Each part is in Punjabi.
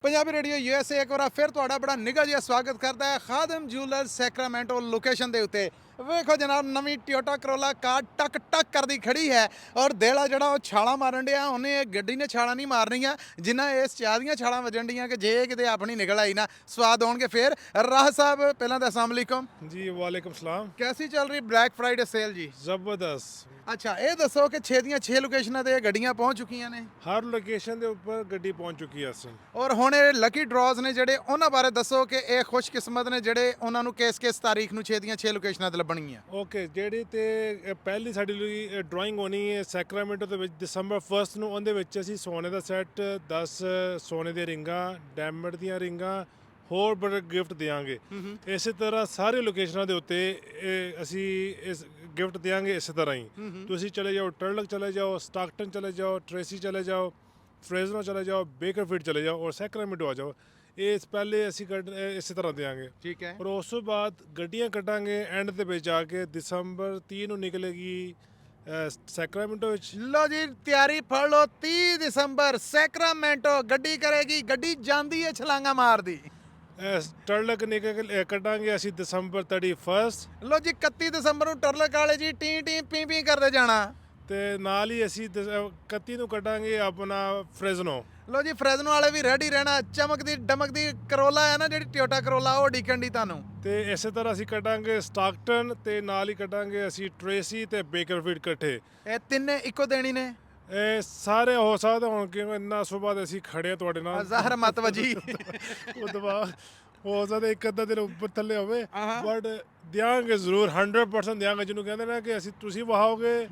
ਪੰਜਾਬੀ ਰੇਡੀਓ USA ਇੱਕ ਵਾਰ ਫਿਰ ਤੁਹਾਡਾ ਬੜਾ ਨਿੱਘਾ ਜਿਹਾ ਸਵਾਗਤ ਕਰਦਾ ਹੈ ਖਾਦਮ ਜੂਲਰਸ ਸੈਕਰਾਮੈਂਟੋ ਲੋਕੇਸ਼ਨ ਦੇ ਉੱਤੇ। ਵੇਖੋ ਜਨਾਬ, ਨਵੀਂ ਟੋਯੋਟਾ ਕਰੋਲਾ ਕਾਰ ਟਕ ਟਕ ਕਰਦੀ ਖੜੀ ਹੈ ਔਰ ਦੇਲਾ ਜਿਹੜਾ ਉਹ ਛਾਲਾਂ ਮਾਰਨ ਡਿਆ। ਉਹਨੇ ਇਹ ਗੱਡੀ ਨੇ ਛਾਲਾਂ ਨਹੀਂ ਮਾਰਨੀਆਂ ਜਿੰਨਾ ਇਸ ਚਾਹ ਦੀਆਂ ਛਾਲਾਂ ਵੱਜਣ ਡੀਆਂ ਕਿ ਜੇ ਕਿਤੇ ਆਪਣੀ ਨਿਕਲ ਆਈ ਨਾ ਸਵਾਦ ਆਉਣਗੇ। ਫਿਰ ਰਾਹ ਸਾਹਿਬ ਪਹਿਲਾਂ ਤਾਂ अस्सलाम वालेकुम जी वालेकुम सलाम। कैसी चल रही ब्लैक फ्राइडे सेल जी? ਜ਼ਬਰਦਸਤ। ਅੱਛਾ, ਇਹ ਦੱਸੋ ਕਿ 6 ਦੀਆਂ 6 ਲੋਕੇਸ਼ਨਾਂ ਤੇ ਇਹ ਗੱਡੀਆਂ ਪਹੁੰਚ ਚੁੱਕੀਆਂ ਨੇ ਹਰ ਲੋਕੇਸ਼ਨ ਦੇ ਉੱਪਰ ਗੱਡੀ ਪਹੁੰਚ ਚੁੱਕੀ ਹੈ ਅਸਲ। ਔਰ ਹੁਣ ਇਹ ਲੱਕੀ ਡਰਾਜ਼ ਨੇ ਜਿਹੜੇ ਉਹਨਾਂ ਬਾਰੇ ਦੱਸੋ ਕਿ ਇਹ ਖੁਸ਼ਕਿਸਮਤ ਨੇ ਜਿਹੜੇ ਉਹਨਾਂ ਨੂੰ ਕਿਸ ਤਾਰੀਖ ਨੂੰ 6 ਦੀਆਂ 6 ਲੋਕੇਸ਼ਨਾਂ ਤੇ ਲੱਭਣਗੀਆਂ। ਓਕੇ, ਜਿਹੜੀ ਤੇ ਪਹਿਲੀ ਸਾਡੀ ਲਈ ਡਰਾਇੰਗ ਹੋਣੀ ਹੈ ਸੈਕਰਾਮੈਂਟੋ ਦੇ ਵਿੱਚ ਦਸੰਬਰ 1 ਨੂੰ। ਉਹਦੇ ਵਿੱਚ ਅਸੀਂ ਸੋਨੇ ਦਾ ਸੈੱਟ 10 ਸੋਨੇ ਦੀਆਂ ਰਿੰਗਾਂ, ਡਾਇਮੰਡ ਦੀਆਂ ਰਿੰਗਾਂ, ਹੋਰ ਬੜੇ ਗਿਫਟ ਦੇਵਾਂਗੇ। ਇਸੇ ਤਰ੍ਹਾਂ ਸਾਰੇ ਲੋਕੇਸ਼ਨਾਂ ਦੇ ਉੱਤੇ ਅਸੀਂ ਇਸ ਗਿਫਟ ਦੇਵਾਂਗੇ। ਇਸੇ ਤਰ੍ਹਾਂ ਹੀ ਤੁਸੀਂ ਚਲੇ ਜਾਓ, ਟਰਲਕ ਚਲੇ ਜਾਓ, ਸਟਾਕਟਨ ਚਲੇ ਜਾਓ, ਟ੍ਰੇਸੀ ਚਲੇ ਜਾਓ, ਫਰੇਜ਼ਨੋ ਚਲੇ ਜਾਓ, ਬੇਕਰਫੀਲਡ ਚਲੇ ਜਾਓ ਔਰ ਸੈਕਰਾਮੈਂਟੋ ਆ ਜਾਓ। ਇਸ ਪਹਿਲੇ ਅਸੀਂ ਇਸੇ ਤਰ੍ਹਾਂ ਦੇਵਾਂਗੇ। ਠੀਕ ਹੈ। ਔਰ ਉਸ ਤੋਂ ਬਾਅਦ ਗੱਡੀਆਂ ਕੱਢਾਂਗੇ ਐਂਡ ਦੇ ਵਿੱਚ ਆ ਕੇ ਦਸੰਬਰ 30 ਨੂੰ ਨਿਕਲੇਗੀ ਸੈਕਰਾਮੈਂਟੋ ਵਿੱਚ। ਲੋ ਜੀ, ਤਿਆਰੀ ਫੜ ਲਓ, 30 ਦਸੰਬਰ ਸੈਕਰਾਮੈਂਟੋ ਗੱਡੀ ਕਰੇਗੀ। ਗੱਡੀ ਜਾਂਦੀ ਹੈ ਛਲਾਂਗਾ ਮਾਰਦੀ। ਟਰਲਕ ਨਿਕਲ ਕੱਢਾਂਗੇ ਅਸੀਂ ਦਸੰਬਰ 31। ਲੋ ਜੀ, 31 ਦਸੰਬਰ ਨੂੰ ਟਰਲਕ ਵਾਲੇ ਜੀ ਟੀ ਟੀ ਪੀ ਪੀ ਕਰਦੇ ਜਾਣਾ। ਤੇ ਨਾਲ ਹੀ ਅਸੀਂ 31 ਨੂੰ ਕੱਢਾਂਗੇ ਆਪਣਾ ਫਰੇਜ਼ਨੋ। ਲੋ ਜੀ, ਫਰੈਜ਼ਨੋ ਵਾਲੇ ਵੀ ਰੈਡੀ ਰਹਿਣਾ। ਚਮਕਦੀ ਡਮਕਦੀ ਕਰੋਲਾ ਹੈ ਨਾ ਜਿਹੜੀ ਟੋਯੋਟਾ ਕਰੋਲਾ, ਉਹ ਡੀਕਣ ਦੀ ਤੁਹਾਨੂੰ। ਤੇ ਇਸੇ ਤਰ੍ਹਾਂ ਅਸੀਂ ਕੱਢਾਂਗੇ ਸਟਾਕਟਨ ਤੇ ਨਾਲ ਹੀ ਕੱਢਾਂਗੇ ਅਸੀਂ ਟ੍ਰੇਸੀ ਤੇ ਬੇਕਰਫੀਲਡ ਇਕੱਠੇ। ਇਹ ਤਿੰਨੇ ਇੱਕੋ ਦੇਣੀ ਨੇ? ਇਹ ਸਾਰੇ ਹੋ ਸਕਦਾ ਹੁਣ ਕਿਉਂ ਇੰਨਾ ਸੁਬਾਹ ਅਸੀਂ ਖੜੇ ਤੁਹਾਡੇ ਨਾਲ। ਜ਼ਹਿਰ ਮਤ ਵਜੀ। ਉਹ ਦਵਾ ਹੋ ਸਕਦਾ ਇੱਕ ਅੱਧਾ ਦਿਨ ਉੱਪਰ ਥੱਲੇ ਹੋਵੇ, ਬਟ ਦਿਆਂਗੇ ਜ਼ਰੂਰ 100% ਦਿਆਂਗੇ। ਜਿਹਨੂੰ ਕਹਿੰਦੇ ਨਾ ਕਿ ਅਸੀਂ ਤੁਸੀਂ ਵਹਾਓਗੇ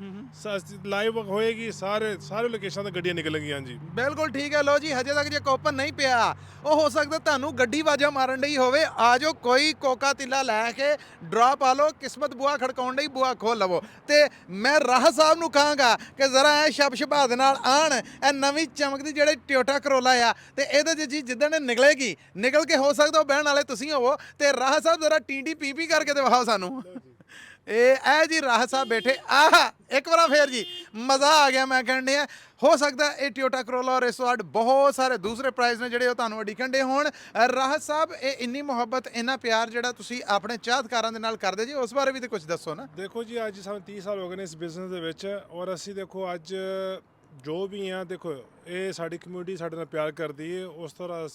ਲਾਈਵ ਹੋਏਗੀ, ਸਾਰੇ ਲੋਕੇਸ਼ਨ ਤੇ ਗੱਡੀਆਂ ਨਿਕਲਣਗੀਆਂ ਜੀ। ਬਿਲਕੁਲ ਠੀਕ ਹੈ। ਲੋ ਜੀ, ਹਜੇ ਤੱਕ ਜੇ ਕੋਪਨ ਨਹੀਂ ਪਿਆ, ਉਹ ਹੋ ਸਕਦਾ ਤੁਹਾਨੂੰ ਗੱਡੀ ਵਾਜਾ ਮਾਰਨ ਡਈ ਹੋਵੇ। ਆ ਜਾਓ, ਕੋਈ ਕੋਕਾ ਤਿੱਲਾ ਲੈ ਕੇ ਡਰਾ ਪਾ ਲਓ, ਕਿਸਮਤ ਬੂਆ ਖੜਕਾਉਣ ਡਈ, ਬੂਆ ਖੋਲ ਲਵੋ। ਤੇ ਮੈਂ ਰਾਹ ਸਾਹਿਬ ਨੂੰ ਕਹਾਂਗਾ ਕਿ ਜ਼ਰਾ ਇਹ ਸ਼ਬਸ਼ਬਾ ਦੇ ਨਾਲ ਆਣ ਇਹ ਨਵੀਂ ਚਮਕਦੀ ਜਿਹੜੀ ਟੋਯੋਟਾ ਕਰੋਲਾ ਆ ਤੇ ਇਹਦੇ 'ਚ ਜੀ ਜਿੱਦਣ ਇਹ ਨਿਕਲੇਗੀ, ਨਿਕਲ ਕੇ ਹੋ ਸਕਦਾ ਉਹ ਬਹਿਣ ਵਾਲੇ ਤੁਸੀਂ ਹੋਵੋ। ਤੇ ਰਾਹ ਸਾਹਿਬ ਜ਼ਰਾ ਟੀ ਪੀ ਪੀ ਕਰਕੇ ਤੇ ਵਿਖਾਓ ਸਾਨੂੰ। ਇਹ ਜੀ ਰਾਹ ਸਾਹਿਬ ਬੈਠੇ। ਆਹ ਇੱਕ ਵਾਰ ਫੇਰ ਜੀ ਮਜ਼ਾ ਆ ਗਿਆ। ਮੈਂ ਕਹਿਣ ਡਿਆ ਹੋ ਸਕਦਾ ਇਹ ਟੋਯੋਟਾ ਕਰੋਲਾ ਔਰ ਇਸ ਤੋਂ ਬਾਅਦ ਬਹੁਤ ਸਾਰੇ ਦੂਸਰੇ ਪ੍ਰਾਈਜ਼ ਨੇ ਜਿਹੜੇ ਉਹ ਤੁਹਾਨੂੰ ਅਡੀਕਣ ਡੇ ਹੋਣ। ਰਾਹ ਸਾਹਿਬ, ਇਹ ਇੰਨੀ ਮੁਹੱਬਤ, ਇੰਨਾ ਪਿਆਰ ਜਿਹੜਾ ਤੁਸੀਂ ਆਪਣੇ ਚਾਹਤਕਾਰਾਂ ਦੇ ਨਾਲ ਕਰਦੇ ਜੀ, ਉਸ ਬਾਰੇ ਵੀ ਤੇ ਕੁਝ ਦੱਸੋ ਨਾ। ਦੇਖੋ ਜੀ, ਅੱਜ ਸਾਨੂੰ 30 ਸਾਲ ਹੋ ਗਏ ਨੇ ਇਸ ਬਿਜ਼ਨਸ ਦੇ ਵਿੱਚ ਔਰ ਅਸੀਂ ਦੇਖੋ ਅੱਜ ਜੋ ਵੀ ਆ, ਦੇਖੋ ਇਹ ਸਾਡੀ ਕਮਿਊਨਿਟੀ ਸਾਡੇ ਨਾਲ ਪਿਆਰ ਕਰਦੀ ਹੈ। ਉਸ ਤਰ੍ਹਾਂ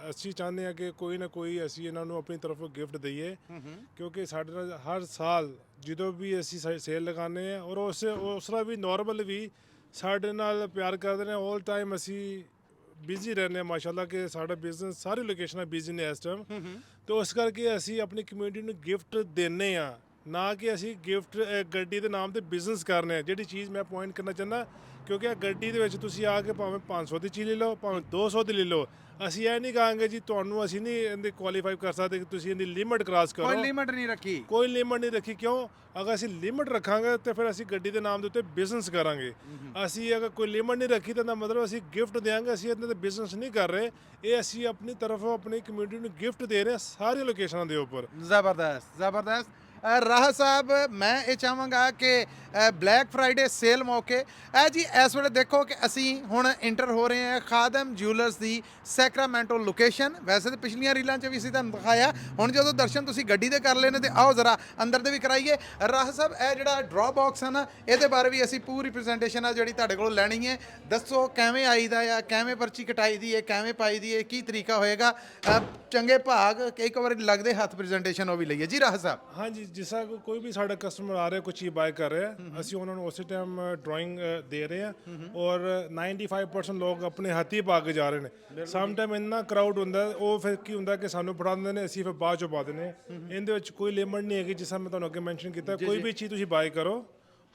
ਅਸੀਂ ਚਾਹੁੰਦੇ ਹਾਂ ਕਿ ਕੋਈ ਨਾ ਕੋਈ ਅਸੀਂ ਇਹਨਾਂ ਨੂੰ ਆਪਣੀ ਤਰਫੋਂ ਗਿਫਟ ਦਈਏ, ਕਿਉਂਕਿ ਸਾਡੇ ਨਾਲ ਹਰ ਸਾਲ ਜਦੋਂ ਵੀ ਅਸੀਂ ਸੇਲ ਲਗਾਉਂਦੇ ਹਾਂ ਔਰ ਉਸ ਤਰ੍ਹਾਂ ਵੀ ਨਾਰਮਲ ਵੀ ਸਾਡੇ ਨਾਲ ਪਿਆਰ ਕਰਦੇ ਨੇ। ਆਲ ਟਾਈਮ ਅਸੀਂ ਬਿਜ਼ੀ ਰਹਿੰਦੇ ਹਾਂ ਮਾਸ਼ਾਅੱਲਾ ਕਿ ਸਾਡਾ ਬਿਜ਼ਨਸ ਸਾਰੀ ਲੋਕੇਸ਼ਨਾਂ ਬਿਜ਼ੀ ਨੇ ਇਸ ਟਾਈਮ। ਤੇ ਉਸ ਕਰਕੇ ਅਸੀਂ ਆਪਣੀ ਕਮਿਊਨਿਟੀ ਨੂੰ ਗਿਫਟ ਦਿੰਦੇ ਹਾਂ, ਨਾ ਕਿ ਅਸੀਂ ਗਿਫਟ ਗੱਡੀ ਦੇ ਨਾਮ ਤੇ ਬਿਜ਼ਨਸ ਕਰਨੇ ਆ। ਜਿਹੜੀ ਚੀਜ਼ ਮੈਂ ਪੁਆਇੰਟ ਕਰਨਾ ਚਾਹੁੰਦਾ, ਕਿਉਂਕਿ ਇਹ ਗੱਡੀ ਦੇ ਵਿੱਚ ਤੁਸੀਂ ਆ ਕੇ ਭਾਵੇਂ 500 ਦੀ ਚੀਜ਼ ਲੈ ਲਓ, ਭਾਵੇਂ 200 ਦੀ ਲੈ ਲਓ, ਅਸੀਂ ਇਹ ਨਹੀਂ ਕਹਾਂਗੇ ਜੀ ਤੁਹਾਨੂੰ ਅਸੀਂ ਨਹੀਂ ਇਹਦੇ ਕੁਆਲੀਫਾਈ ਕਰ ਸਕਦੇ ਕਿ ਤੁਸੀਂ ਇਹਦੀ ਲਿਮਟ ਕ੍ਰਾਸ ਕਰੋ। ਕੋਈ ਲਿਮਟ ਨਹੀਂ ਰੱਖੀ। ਕੋਈ ਲਿਮਟ ਨਹੀਂ ਰੱਖੀ। ਕਿਉਂ? ਅਗਰ ਅਸੀਂ ਲਿਮਟ ਰੱਖਾਂਗੇ ਤੇ ਫਿਰ ਅਸੀਂ ਗੱਡੀ ਦੇ ਨਾਮ ਦੇ ਉੱਤੇ ਬਿਜ਼ਨਸ ਕਰਾਂਗੇ। ਅਸੀਂ ਅਗਰ ਕੋਈ ਲਿਮਟ ਨਹੀਂ ਰੱਖੀ ਤਾਂ ਮਤਲਬ ਅਸੀਂ ਗਿਫਟ ਦੇਵਾਂਗੇ, ਅਸੀਂ ਇਹਦੇ ਤੇ ਬਿਜ਼ਨਸ ਨਹੀਂ ਕਰ ਰਹੇ। ਇਹ ਅਸੀਂ ਆਪਣੀ ਤਰਫੋਂ ਆਪਣੀ ਕਮਿਊਨਿਟੀ ਨੂੰ ਗਿਫਟ ਦੇ ਰਹੇ ਹਾਂ ਸਾਰੀਆਂ ਲੋਕੇਸ਼ਨਾਂ ਦੇ ਉੱਪਰ। ਜ਼ਬਰਦਸਤ ਜ਼ਬਰਦਸਤ। ਰਾਹ ਸਾਹਿਬ, ਮੈਂ ਇਹ ਚਾਹਾਂਗਾ ਕਿ ਬਲੈਕ ਫਰਾਈਡੇ ਸੇਲ ਮੌਕੇ ਜੀ ਇਸ ਵੇਲੇ ਦੇਖੋ ਕਿ ਅਸੀਂ ਹੁਣ ਇੰਟਰ ਹੋ ਰਹੇ ਹਾਂ ਖਾਦਮ ਜੂਲਰਸ ਦੀ ਸੈਕਰਾਮੈਂਟੋ ਲੋਕੇਸ਼ਨ। ਵੈਸੇ ਤਾਂ ਪਿਛਲੀਆਂ ਰੀਲਾਂ 'ਚ ਵੀ ਅਸੀਂ ਤੁਹਾਨੂੰ ਦਿਖਾਇਆ, ਹੁਣ ਜਦੋਂ ਦਰਸ਼ਨ ਤੁਸੀਂ ਗੱਡੀ ਦੇ ਕਰ ਲਏ ਨੇ ਤੇ ਆਓ ਜ਼ਰਾ ਅੰਦਰ ਦੇ ਵੀ ਕਰਾਈਏ। ਰਾਹ ਸਾਹਿਬ, ਇਹ ਜਿਹੜਾ ਡਰਾ ਬਾਕਸ ਹੈ ਨਾ, ਇਹਦੇ ਬਾਰੇ ਵੀ ਅਸੀਂ ਪੂਰੀ ਪ੍ਰੈਜੈਂਟੇਸ਼ਨ ਆ ਜਿਹੜੀ ਤੁਹਾਡੇ ਕੋਲੋਂ ਲੈਣੀ ਹੈ। ਦੱਸੋ ਕਿਵੇਂ ਆਈਦਾ ਆ, ਕਿਵੇਂ ਪਰਚੀ ਕਟਾਈ ਦੀ ਹੈ, ਕਿਵੇਂ ਪਾਈ ਦੀ ਹੈ, ਕੀ ਤਰੀਕਾ ਹੋਏਗਾ। ਚੰਗੇ ਭਾਗ ਕਈ ਵਾਰ ਲੱਗਦੇ ਹੱਥ ਪ੍ਰੈਜੈਂਟੇਸ਼ਨ ਉਹ ਵੀ ਲਈਏ ਜੀ ਰਾਹ ਸਾਹਿਬ। ਹਾਂਜੀ, ਜਿਸ ਤਰ੍ਹਾਂ ਕੋਈ ਵੀ ਸਾਡਾ ਕਸਟਮਰ ਆ ਰਿਹਾ, ਕੋਈ ਚੀਜ਼ ਬਾਏ ਕਰ ਰਿਹਾ, ਅਸੀਂ ਉਹਨਾਂ ਨੂੰ ਉਸੇ ਟਾਈਮ ਡਰਾਇੰਗ ਦੇ ਰਹੇ ਹਾਂ ਔਰ 95% ਲੋਕ ਆਪਣੇ ਹੱਥੀਂ ਪਾ ਕੇ ਜਾ ਰਹੇ ਨੇ। ਸਮ ਟਾਈਮ ਇੰਨਾ ਕਰਾਊਡ ਹੁੰਦਾ, ਉਹ ਫਿਰ ਕੀ ਹੁੰਦਾ ਕਿ ਸਾਨੂੰ ਫੜਾ ਦਿੰਦੇ ਨੇ, ਅਸੀਂ ਫਿਰ ਬਾਅਦ ਚੋਂ ਪਾ ਦਿੰਦੇ ਹਾਂ। ਇਹਦੇ ਵਿੱਚ ਕੋਈ ਲਿਮਟ ਨਹੀਂ ਹੈਗੀ। ਜਿਸ ਤਰ੍ਹਾਂ ਮੈਂ ਤੁਹਾਨੂੰ ਅੱਗੇ ਮੈਂਸ਼ਨ ਕੀਤਾ, ਕੋਈ ਵੀ ਚੀਜ਼ ਤੁਸੀਂ ਬਾਏ ਕਰੋ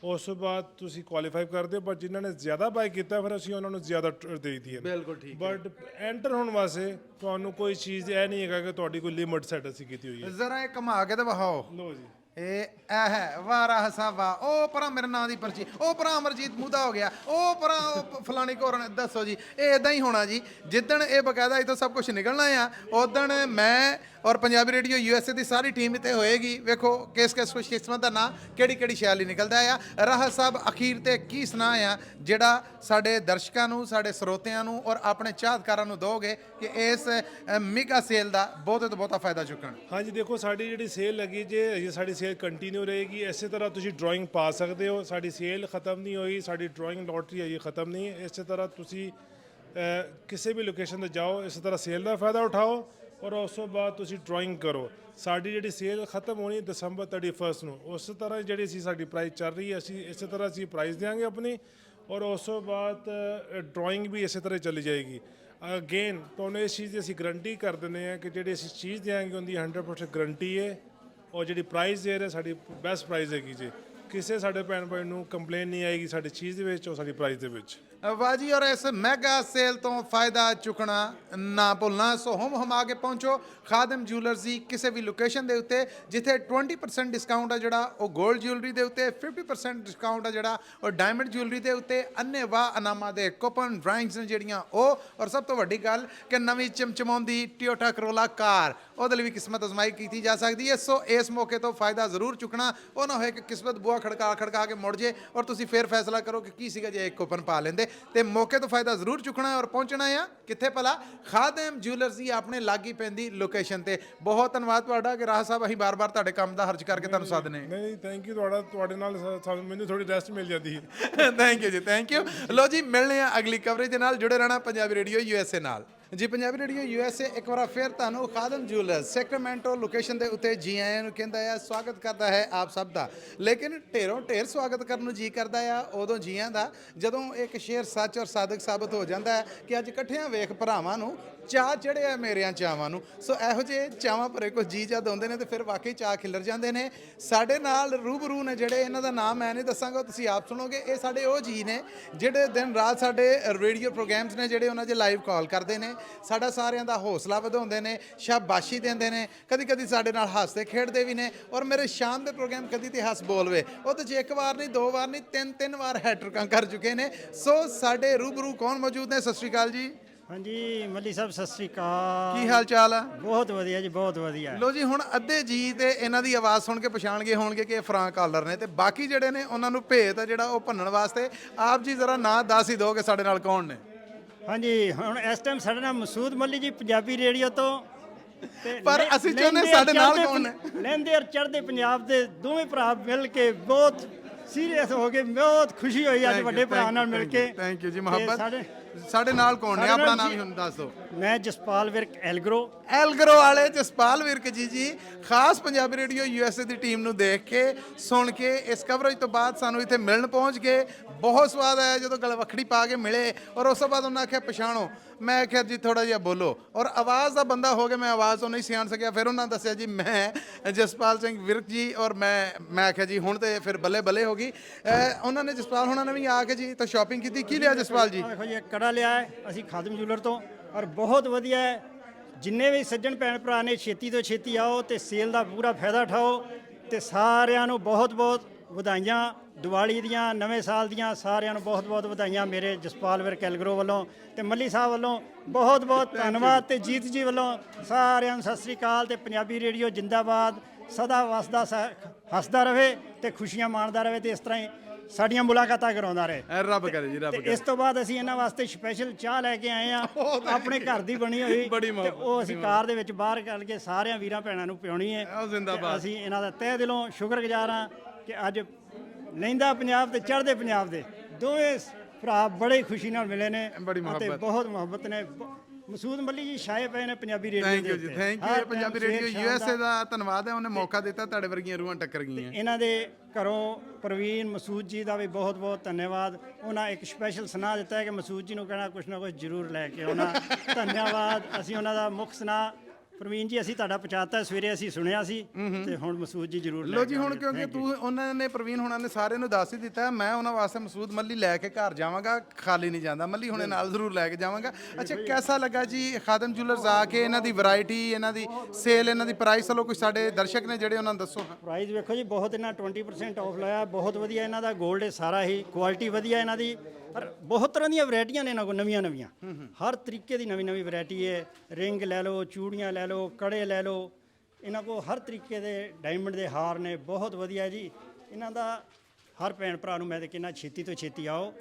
ਉਸ ਤੋਂ ਬਾਅਦ ਤੁਸੀਂ ਕੁਆਲੀਫਾਈ ਕਰਦੇ ਹੋ, ਬਟ ਜਿਨ੍ਹਾਂ ਨੇ ਜ਼ਿਆਦਾ ਬਾਏ ਕੀਤਾ ਫਿਰ ਅਸੀਂ ਉਹਨਾਂ ਨੂੰ ਜ਼ਿਆਦਾ ਦੇ ਦਈਦੀ ਹੈ। ਬਿਲਕੁਲ ਠੀਕ। ਬਟ ਐਂਟਰ ਹੋਣ ਵਾਸਤੇ ਤੁਹਾਨੂੰ ਕੋਈ ਚੀਜ਼ ਇਹ ਨਹੀਂ ਹੈਗਾ ਕਿ ਤੁਹਾਡੀ ਕੋਈ ਲਿਮਟ ਸੈਟ ਅਸੀਂ ਕੀਤੀ ਹੋਈ ਹੈ। ਜ਼ਰਾ ਇਹ ਘੁਮਾ ਕੇ ਤੇ ਵਿਖਾਓ। ਲੋ ਜੀ, ਇਹ ਹੈ ਵਾਹ ਰਾਹ ਸਾਹਿਬ ਵਾਹ। ਉਹ ਪਰਾਂ ਮੇਰੇ ਨਾਂ ਦੀ ਪਰਚੀ, ਉਹ ਪਰਾਂ ਅਮਰਜੀਤ ਮੂਦਾ ਹੋ ਗਿਆ, ਉਹ ਪਰਾਂ ਫਲਾਣੀ ਕੋਰ। ਦੱਸੋ ਜੀ, ਇਹ ਇਦਾਂ ਹੀ ਹੋਣਾ ਜੀ। ਜਿੱਦਣ ਇਹ ਬਕਾਇਦਾ ਇੱਥੋਂ ਸਭ ਕੁਝ ਨਿਕਲਣਾ ਆ, ਉਦਣ ਮੈਂ ਔਰ ਪੰਜਾਬੀ ਰੇਡੀਓ USA ਦੀ ਸਾਰੀ ਟੀਮ ਇੱਥੇ ਹੋਏਗੀ। ਵੇਖੋ ਕਿਸ ਖੁਸ਼ਕਿਸਮਤ ਦਾ ਨਾਂ ਕਿਹੜੀ ਸ਼ੈਲ ਹੀ ਨਿਕਲਦਾ ਆ। ਰਾਹ ਸਾਹਿਬ ਅਖੀਰ ਤੇ ਕੀ ਸੁਣਾ ਆ ਜਿਹੜਾ ਸਾਡੇ ਦਰਸ਼ਕਾਂ ਨੂੰ, ਸਾਡੇ ਸਰੋਤਿਆਂ ਨੂੰ ਔਰ ਆਪਣੇ ਚਾਹਤਕਾਰਾਂ ਨੂੰ ਦੋਗੇ ਕਿ ਇਸ ਮਿਗਾ ਸੇਲ ਦਾ ਬਹੁਤੇ ਤੋਂ ਬਹੁਤਾ ਫਾਇਦਾ ਚੁੱਕਣ। ਹਾਂਜੀ ਦੇਖੋ ਸਾਡੀ ਜਿਹੜੀ ਸੇਲ ਲੱਗੀ ਜੇ ਅਜੇ ਸਾਡੀ ਸੇਲ ਕੰਟੀਨਿਊ ਰਹੇਗੀ। ਇਸੇ ਤਰ੍ਹਾਂ ਤੁਸੀਂ ਡਰਾਇੰਗ ਪਾ ਸਕਦੇ ਹੋ। ਸਾਡੀ ਸੇਲ ਖਤਮ ਨਹੀਂ ਹੋਈ, ਸਾਡੀ ਡਰਾਇੰਗ ਲੋਟਰੀ ਅਜੇ ਖਤਮ ਨਹੀਂ ਹੈ। ਇਸੇ ਤਰ੍ਹਾਂ ਤੁਸੀਂ ਕਿਸੇ ਵੀ ਲੋਕੇਸ਼ਨ ਤੇ ਜਾਓ, ਇਸੇ ਤਰ੍ਹਾਂ ਸੇਲ ਦਾ ਫਾਇਦਾ ਉਠਾਓ ਔਰ ਉਸ ਤੋਂ ਬਾਅਦ ਤੁਸੀਂ ਡਰਾਇੰਗ ਕਰੋ। ਸਾਡੀ ਜਿਹੜੀ ਸੇਲ ਖਤਮ ਹੋਣੀ ਦਸੰਬਰ 31 ਨੂੰ, ਉਸ ਤਰ੍ਹਾਂ ਜਿਹੜੀ ਸਾਡੀ ਪ੍ਰਾਈਸ ਚੱਲ ਰਹੀ ਹੈ ਅਸੀਂ ਇਸੇ ਤਰ੍ਹਾਂ ਅਸੀਂ ਪ੍ਰਾਈਸ ਦੇਵਾਂਗੇ ਆਪਣੀ ਔਰ ਉਸ ਤੋਂ ਬਾਅਦ ਡਰਾਇੰਗ ਵੀ ਇਸੇ ਤਰ੍ਹਾਂ ਚੱਲੀ ਜਾਏਗੀ। ਅਗੇਨ ਤੁਹਾਨੂੰ ਇਸ ਚੀਜ਼ ਦੀ ਅਸੀਂ ਗਰੰਟੀ ਕਰ ਦਿੰਦੇ ਹਾਂ ਕਿ ਜਿਹੜੀ ਅਸੀਂ ਚੀਜ਼ ਦੇਵਾਂਗੇ ਉਹਦੀ 100% ਗਰੰਟੀ ਹੈ ਔਰ ਜਿਹੜੀ ਪ੍ਰਾਈਸ ਦੇ ਰਹੇ ਸਾਡੀ ਬੈਸਟ ਪ੍ਰਾਈਸ ਹੈਗੀ ਜੀ। ਕਿਸੇ ਸਾਡੇ ਭੈਣ ਭਾਈ ਨੂੰ ਕੰਪਲੇਨ ਨਹੀਂ ਆਏਗੀ ਸਾਡੀ ਚੀਜ਼ ਦੇ ਵਿੱਚ ਔਰ ਸਾਡੀ ਪ੍ਰਾਈਸ ਦੇ ਵਿੱਚ। ਵਾਹ ਜੀ, ਔਰ ਇਸ ਮੈਗਾ ਸੇਲ ਤੋਂ ਫਾਇਦਾ ਚੁੱਕਣਾ ਨਾ ਭੁੱਲਣਾ। ਸੋ ਹਮਾ ਕੇ ਪਹੁੰਚੋ ਖਾਦਮ ਜੂਲਰਸ ਦੀ ਕਿਸੇ ਵੀ ਲੋਕੇਸ਼ਨ ਦੇ ਉੱਤੇ ਜਿੱਥੇ 20% ਡਿਸਕਾਊਂਟ ਆ ਜਿਹੜਾ ਉਹ 골ਡ ਜਿਊਲਰੀ ਦੇ ਉੱਤੇ, 50% ਡਿਸਕਾਊਂਟ ਆ ਜਿਹੜਾ ਉਹ ਡਾਇਮੰਡ ਜਿਊਲਰੀ ਦੇ ਉੱਤੇ, ਅੰਨ੍ਹੇਵਾਹ ਇਨਾਮਾਂ ਦੇ ਕੂਪਨ ਡਰਾਇੰਗਸ ਨੇ ਜਿਹੜੀਆਂ ਉਹ, ਔਰ ਸਭ ਤੋਂ ਵੱਡੀ ਗੱਲ ਕਿ ਨਵੀਂ ਚਮਚਮਾਉਂਦੀ ਟੋਯੋਟਾ ਕਰੋਲਾ ਕਾਰ ਉਹਦੇ ਲਈ ਵੀ ਕਿਸਮਤ ਅਜ਼ਮਾਈ ਕੀਤੀ ਜਾ ਸਕਦੀ ਹੈ। ਸੋ ਇਸ ਮੌਕੇ ਤੋਂ ਫਾਇਦਾ ਜ਼ਰੂਰ ਚੁੱਕਣਾ। ਉਹ ਨਾ ਹੋਏ ਕਿ ਕਿਸਮਤ ਬੂਹਾ ਖੜਕਾ ਕੇ ਮੁੜ ਜੇ ਔਰ ਤੁਸੀਂ ਫੇਰ ਫੈਸਲਾ ਕਰੋ ਕਿ ਕੀ ਸੀਗਾ ਜੇ ਇੱਕ ਕੂਪਨ ਪਾ ਲੈਂਦੇ। ਤੇ ਮੌਕੇ ਤੋਂ ਫਾਇਦਾ ਜ਼ਰੂਰ ਚੁੱਕਣਾ ਔਰ ਪਹੁੰਚਣਾ ਆ ਕਿੱਥੇ ਭਲਾ? ਖਾਦਮ ਜੂਲਰਸ ਦੀ ਆਪਣੇ ਲਾਗੀ ਪੈਂਦੀ ਲੋਕੇਸ਼ਨ ਤੇ। ਬਹੁਤ ਧੰਨਵਾਦ ਤੁਹਾਡਾ ਕਿ ਰਾਹ ਸਾਹਿਬ ਅਸੀਂ ਬਾਰ-ਬਾਰ ਤੁਹਾਡੇ ਕੰਮ ਦਾ ਹਰਜ ਕਰਕੇ ਤੁਹਾਨੂੰ ਸੱਦਨੇ। ਨਹੀਂ ਥੈਂਕ ਯੂ ਤੁਹਾਡੇ ਨਾਲ ਮੈਨੂੰ ਥੋੜੀ ਰੈਸਟ ਮਿਲ ਜਾਂਦੀ ਹੈ। ਥੈਂਕ ਯੂ ਜੀ, ਥੈਂਕ ਯੂ। ਲੋ ਜੀ, ਮਿਲਣੇ ਆ ਅਗਲੀ ਕਵਰੇਜ ਦੇ ਨਾਲ। ਜੁੜੇ ਰਹਿਣਾ ਪੰਜਾਬੀ ਰੇਡੀਓ USA ਨਾਲ ਜੀ। ਪੰਜਾਬੀ ਰੇਡੀਓ USA ਇੱਕ ਵਾਰ ਫਿਰ ਤੁਹਾਨੂੰ ਖਾਦਮ ਜੂਲਰਸ ਸੈਕਰਾਮੈਂਟੋ ਲੋਕੇਸ਼ਨ ਦੇ ਉੱਤੇ ਜੀ ਆਇਆਂ ਨੂੰ ਕਹਿੰਦਾ ਆ, ਸਵਾਗਤ ਕਰਦਾ ਹੈ ਆਪ ਸਭ ਦਾ। ਲੇਕਿਨ ਢੇਰੋਂ ਢੇਰ ਸਵਾਗਤ ਕਰਨ ਨੂੰ ਜੀ ਕਰਦਾ ਆ ਉਦੋਂ ਜੀਆਂ ਦਾ ਜਦੋਂ ਇੱਕ ਸ਼ੇਰ ਸੱਚ ਔਰ ਸਾਦਕ ਸਾਬਤ ਹੋ ਜਾਂਦਾ ਹੈ ਕਿ ਅੱਜ ਇਕੱਠਿਆਂ ਵੇਖ ਭਰਾਵਾਂ ਨੂੰ ਚਾਅ ਚੜਿਆ ਮੇਰਿਆਂ ਚਾਵਾਂ ਨੂੰ। ਸੋ ਇਹੋ ਜਿਹੇ ਚਾਵਾਂ ਭਰੇ ਕੁਝ ਜੀ ਜਦ ਆਉਂਦੇ ਨੇ ਤੇ ਫਿਰ ਵਾਕਈ ਚਾਅ ਖਿਲਰ ਜਾਂਦੇ ਨੇ। ਸਾਡੇ ਨਾਲ ਰੂਬਰੂ ਨੇ ਜਿਹੜੇ, ਇਹਨਾਂ ਦਾ ਨਾਮ ਮੈਂ ਨਹੀਂ ਦੱਸਾਂਗਾ, ਤੁਸੀਂ ਆਪ ਸੁਣੋਗੇ। ਇਹ ਸਾਡੇ ਉਹ ਜੀ ਨੇ ਜਿਹੜੇ ਦਿਨ ਰਾਤ ਸਾਡੇ ਰੇਡੀਓ ਪ੍ਰੋਗਰਾਮਸ ਨੇ ਜਿਹੜੇ ਉਹਨਾਂ 'ਚ ਲਾਈਵ ਕਾਲ ਕਰਦੇ ਨੇ, ਸਾਡਾ ਸਾਰਿਆਂ ਦਾ ਹੌਸਲਾ ਵਧਾਉਂਦੇ ਨੇ, ਸ਼ਾਬਾਸ਼ੀ ਦਿੰਦੇ ਨੇ, ਕਦੀ ਕਦੀ ਸਾਡੇ ਨਾਲ ਹੱਸਦੇ ਖੇਡਦੇ ਵੀ ਨੇ। ਔਰ ਮੇਰੇ ਸ਼ਾਮ ਦੇ ਪ੍ਰੋਗਰਾਮ ਕਦੀ ਤੇ ਹੱਸ ਬੋਲਵੇ ਉਹ ਤਾਂ ਜੇ ਇੱਕ ਵਾਰ ਨਹੀਂ, ਦੋ ਵਾਰ ਨਹੀਂ, ਤਿੰਨ ਵਾਰ ਹੈਟ੍ਰਿਕਾਂ ਕਰ ਚੁੱਕੇ ਨੇ। ਸੋ ਸਾਡੇ ਰੂਬਰੂ ਕੌਣ ਮੌਜੂਦ ਨੇ? ਸਤਿ ਸ਼੍ਰੀ ਅਕਾਲ ਜੀ। ਹਾਂਜੀ ਮੱਲੀ ਸਾਹਿਬ ਸਤਿ ਸ੍ਰੀ ਅਕਾਲ। ਕੀ ਹਾਲ ਚਾਲ ਆ? ਬਹੁਤ ਵਧੀਆ ਜੀ, ਬਹੁਤ ਵਧੀਆ। ਲੋ ਜੀ, ਹੁਣ ਅੱਧੇ ਜੀ ਤੇ ਇਹਨਾਂ ਦੀ ਆਵਾਜ਼ ਸੁਣ ਕੇ ਪਛਾਣ ਗਏ ਹੋਣਗੇ ਕਿ ਇਹ ਫਰਾਂਕ ਕਾਲਰ ਨੇ, ਤੇ ਬਾਕੀ ਜਿਹੜੇ ਨੇ ਉਹਨਾਂ ਨੂੰ ਭੇਤ ਆ ਜਿਹੜਾ ਉਹ ਭੰਨਣ ਵਾਸਤੇ ਆਪ ਜੀ ਜ਼ਰਾ ਨਾਂ ਦੱਸ ਹੀ ਦਿਓ ਕਿ ਸਾਡੇ ਨਾਲ ਕੌਣ ਨੇ। ਹਾਂਜੀ ਹੁਣ ਇਸ ਟਾਈਮ ਸਾਡੇ ਨਾਲ ਮਸੂਦ ਮੱਲੀ ਜੀ ਪੰਜਾਬੀ ਰੇਡੀਓ ਤੋਂ। ਤੇ ਪਰ ਅਸੀਂ ਚਾਹੁੰਦੇ ਸਾਡੇ ਨਾਲ ਕੌਣ ਨੇ? ਲਹਿੰਦੇ ਔਰ ਚੜ੍ਹਦੇ ਪੰਜਾਬ ਦੇ ਦੋਵੇਂ ਭਰਾ ਮਿਲ ਕੇ ਬਹੁਤ ਸੀਰੀਅਸ ਹੋ ਗਏ। ਬਹੁਤ ਖੁਸ਼ੀ ਹੋਈ ਅੱਜ ਵੱਡੇ ਭਰਾ ਨਾਲ ਮਿਲ ਕੇ। ਥੈਂਕ ਯੂ ਜੀ। ਤੇ ਮੁਹੱਬਤ ਸਾਡੇ ਨਾਲ ਕੌਣ ਨੇ? ਆਪਣਾ ਨਾਮ ਹੀ ਹੁਣ ਦੱਸ ਦਿਓ। ਮੈਂ ਜਸਪਾਲ ਵਿਰਕ ਐਲਗਰੋ ਵਾਲੇ ਜਸਪਾਲ ਵਿਰਕ ਜੀ ਖਾਸ ਪੰਜਾਬੀ ਰੇਡੀਓ USA ਦੀ ਟੀਮ ਨੂੰ ਦੇਖ ਕੇ, ਸੁਣ ਕੇ, ਇਸ ਕਵਰੇਜ ਤੋਂ ਬਾਅਦ ਸਾਨੂੰ ਇੱਥੇ ਮਿਲਣ ਪਹੁੰਚ ਗਏ। ਬਹੁਤ ਸਵਾਦ ਆਇਆ ਜਦੋਂ ਗਲਵੱਖੜੀ ਪਾ ਕੇ ਮਿਲੇ ਔਰ ਉਸ ਤੋਂ ਬਾਅਦ ਉਹਨਾਂ ਆਖਿਆ ਪਛਾਣੋ। ਮੈਂ ਆਖਿਆ ਜੀ ਥੋੜਾ ਜਿਹਾ ਬੋਲੋ, ਔਰ ਆਵਾਜ਼ ਦਾ ਬੰਦਾ ਹੋ ਕੇ ਮੈਂ ਆਵਾਜ਼ ਤੋਂ ਨਹੀਂ ਸਿਆਣ ਸਕਿਆ। ਫਿਰ ਉਹਨਾਂ ਦੱਸਿਆ ਜੀ ਮੈਂ ਜਸਪਾਲ ਸਿੰਘ ਵਿਰਕ ਜੀ, ਔਰ ਮੈਂ ਆਖਿਆ ਜੀ ਹੁਣ ਤੇ ਫਿਰ ਬੱਲੇ ਹੋ ਗਈ। ਉਹਨਾਂ ਨੇ ਜਸਪਾਲ ਹੋਣਾ ਨੇ ਵੀ ਆ ਕੇ ਜੀ ਤਾਂ ਸ਼ਾਪਿੰਗ ਕੀਤੀ। ਕੀ ਲਿਆ ਜਸਪਾਲ ਜੀ? ਦੇਖੋ ਜੀ ਕੜਾ ਲਿਆ ਹੈ ਅਸੀਂ ਖਾਦਮ ਜੂਲਰ ਤੋਂ ਔਰ ਬਹੁਤ ਵਧੀਆ ਹੈ। ਜਿੰਨੇ ਵੀ ਸੱਜਣ ਭੈਣ ਭਰਾ ਨੇ ਛੇਤੀ ਤੋਂ ਛੇਤੀ ਆਓ ਤੇ ਸੇਲ ਦਾ ਪੂਰਾ ਫਾਇਦਾ ਉਠਾਓ। ਤੇ ਸਾਰਿਆਂ ਨੂੰ ਬਹੁਤ ਵਧਾਈਆਂ ਦੀਵਾਲੀ ਦੀਆਂ, ਨਵੇਂ ਸਾਲ ਦੀਆਂ। ਸਾਰਿਆਂ ਨੂੰ ਬਹੁਤ ਵਧਾਈਆਂ ਮੇਰੇ ਜਸਪਾਲ ਵਿਰਕ ਐਲਗਰੋ ਵੱਲੋਂ ਤੇ ਮੱਲੀ ਸਾਹਿਬ ਵੱਲੋਂ ਬਹੁਤ ਧੰਨਵਾਦ। ਤੇ ਜੀਤ ਜੀ ਵੱਲੋਂ ਸਾਰਿਆਂ ਨੂੰ ਸਤਿ ਸ੍ਰੀ ਅਕਾਲ। ਤੇ ਪੰਜਾਬੀ ਰੇਡੀਓ ਜਿੰਦਾਬਾਦ, ਸਦਾ ਵਸਦਾ ਹੱਸਦਾ ਰਹੇ ਤੇ ਖੁਸ਼ੀਆਂ ਮਾਣਦਾ ਰਹੇ ਤੇ ਇਸ ਤਰ੍ਹਾਂ ਹੀ ਸਾਡੀਆਂ ਮੁਲਾਕਾਤਾਂ ਕਰਾਉਂਦਾ ਰਹੇ। ਰੱਬ ਕਰੇ ਜੀ, ਰੱਬ ਤੇ ਕਰੇ। ਇਸ ਤੋਂ ਬਾਅਦ ਅਸੀਂ ਇਹਨਾਂ ਵਾਸਤੇ ਸਪੈਸ਼ਲ ਚਾਹ ਲੈ ਕੇ ਆਏ ਆ ਆਪਣੇ ਘਰ ਦੀ ਬਣੀ ਹੋਈ। ਬੜੀ ਤੇ ਉਹ ਅਸੀਂ ਕਾਰ ਦੇ ਵਿੱਚ ਬਾਹਰ ਕੱਢ ਕੇ ਸਾਰਿਆਂ ਵੀਰਾਂ ਭੈਣਾਂ ਨੂੰ ਪਿਉਣੀ ਹੈ। ਜ਼ਿੰਦਾਬਾਦ। ਅਸੀਂ ਇਹਨਾਂ ਦਾ ਤਹਿ ਦਿਲੋਂ ਸ਼ੁਕਰਗੁਜ਼ਾਰ ਹਾਂ ਕਿ ਅੱਜ ਲਹਿੰਦਾ ਪੰਜਾਬ ਤੇ ਚੜ੍ਹਦੇ ਪੰਜਾਬ ਦੇ ਦੋਵੇਂ ਭਰਾ ਬੜੇ ਖੁਸ਼ੀ ਨਾਲ ਮਿਲੇ ਨੇ ਅਤੇ ਬਹੁਤ ਮੁਹੱਬਤ ਨੇ। ਮਸੂਦ ਮੱਲੀ ਜੀ ਛਾਏ ਪਏ ਨੇ ਪੰਜਾਬੀ ਰੇਡੀਓ ਦੇ। ਥੈਂਕ ਯੂ ਜੀ, thank you. Punjabi radio USA ਦਾ ਧੰਨਵਾਦ ਹੈ, ਉਹਨੇ ਮੌਕਾ ਦਿੱਤਾ, ਤੁਹਾਡੇ ਵਰਗੀਆਂ ਰੂਹਾਂ ਟੱਕਰ ਗਈਆਂ। ਇਹਨਾਂ ਦੇ ਘਰੋਂ ਪ੍ਰਵੀਨ ਮਸੂਦ ਜੀ ਦਾ ਵੀ ਬਹੁਤ ਧੰਨਵਾਦ। ਉਹਨਾਂ ਇੱਕ ਸਪੈਸ਼ਲ ਸੁਨਾਹ ਦਿੱਤਾ ਹੈ ਕਿ ਮਸੂਦ ਜੀ ਨੂੰ ਕਹਿਣਾ ਕੁਛ ਨਾ ਕੁਛ ਜ਼ਰੂਰ ਲੈ ਕੇ ਆਉਣਾ। ਧੰਨਵਾਦ। ਅਸੀਂ ਉਹਨਾਂ ਦਾ ਮੁੱਖ ਸੁਨਾਹ ਪ੍ਰਵੀਨ ਜੀ ਅਸੀਂ ਤੁਹਾਡਾ ਪਹੁੰਚਾਤਾ, ਸਵੇਰੇ ਅਸੀਂ ਸੁਣਿਆ ਸੀ ਤੇ ਹੁਣ ਮਸੂਦ ਜੀ ਜ਼ਰੂਰ ਲੈ ਲੋ ਜੀ, ਹੁਣ ਕਿਉਂਕਿ ਉਹਨਾਂ ਨੇ ਪ੍ਰਵੀਨ ਹੋਣਾ ਨੇ ਸਾਰਿਆਂ ਨੂੰ ਦੱਸ ਹੀ ਦਿੱਤਾ, ਮੈਂ ਉਹਨਾਂ ਵਾਸਤੇ ਮਸੂਦ ਮੱਲੀ ਲੈ ਕੇ ਘਰ ਜਾਵਾਂਗਾ, ਖਾਲੀ ਨਹੀਂ ਜਾਂਦਾ। ਮੱਲੀ ਹੁਣੇ ਨਾਲ ਜ਼ਰੂਰ ਲੈ ਕੇ ਜਾਵਾਂਗਾ। ਅੱਛਾ, ਕਿਹਦਾ ਲੱਗਾ ਜੀ ਖਾਦਮ ਜੂਲਰਸ ਆ ਕੇ? ਇਹਨਾਂ ਦੀ ਵੈਰਾਈਟੀ, ਇਹਨਾਂ ਦੀ ਸੇਲ, ਇਹਨਾਂ ਦੀ ਪ੍ਰਾਈਸ ਵੱਲੋਂ ਕੁਝ ਸਾਡੇ ਦਰਸ਼ਕ ਨੇ ਜਿਹੜੇ ਉਹਨਾਂ ਨੂੰ ਦੱਸੋ। ਪ੍ਰਾਈਸ ਵੇਖੋ ਜੀ, ਬਹੁਤ ਇਹਨਾਂ 20% ਆਫ ਲਾਇਆ। ਬਹੁਤ ਵਧੀਆ ਇਹਨਾਂ ਦਾ 골ਡ ਸਾਰਾ ਹੀ, ਕੁਆਲਿਟੀ ਵਧੀਆ ਇਹਨਾਂ ਦੀ। ਪਰ ਬਹੁਤ ਤਰ੍ਹਾਂ ਦੀਆਂ ਵੈਰਾਈਟੀਆਂ ਨੇ ਇਹਨਾਂ ਕੋਲ, ਨਵੀਆਂ ਹਰ ਤਰੀਕੇ ਦੀ ਨਵੀਂ ਵੈਰਾਈਟੀ ਹੈ। ਰਿੰਗ ਲੈ ਲਓ, ਚੂੜੀਆਂ ਲੈ ਲਓ, ਕੜੇ ਲੈ ਲਓ, ਇਹਨਾਂ ਕੋਲ ਹਰ ਤਰੀਕੇ ਦੇ ਡਾਇਮੰਡ ਦੇ ਹਾਰ ਨੇ, ਬਹੁਤ ਵਧੀਆ ਜੀ। ਇਹਨਾਂ ਦਾ ਹਰ ਭੈਣ ਭਰਾ ਨੂੰ ਮੈਂ ਤਾਂ ਕਹਿੰਦਾ ਛੇਤੀ ਤੋਂ ਛੇਤੀ ਆਓ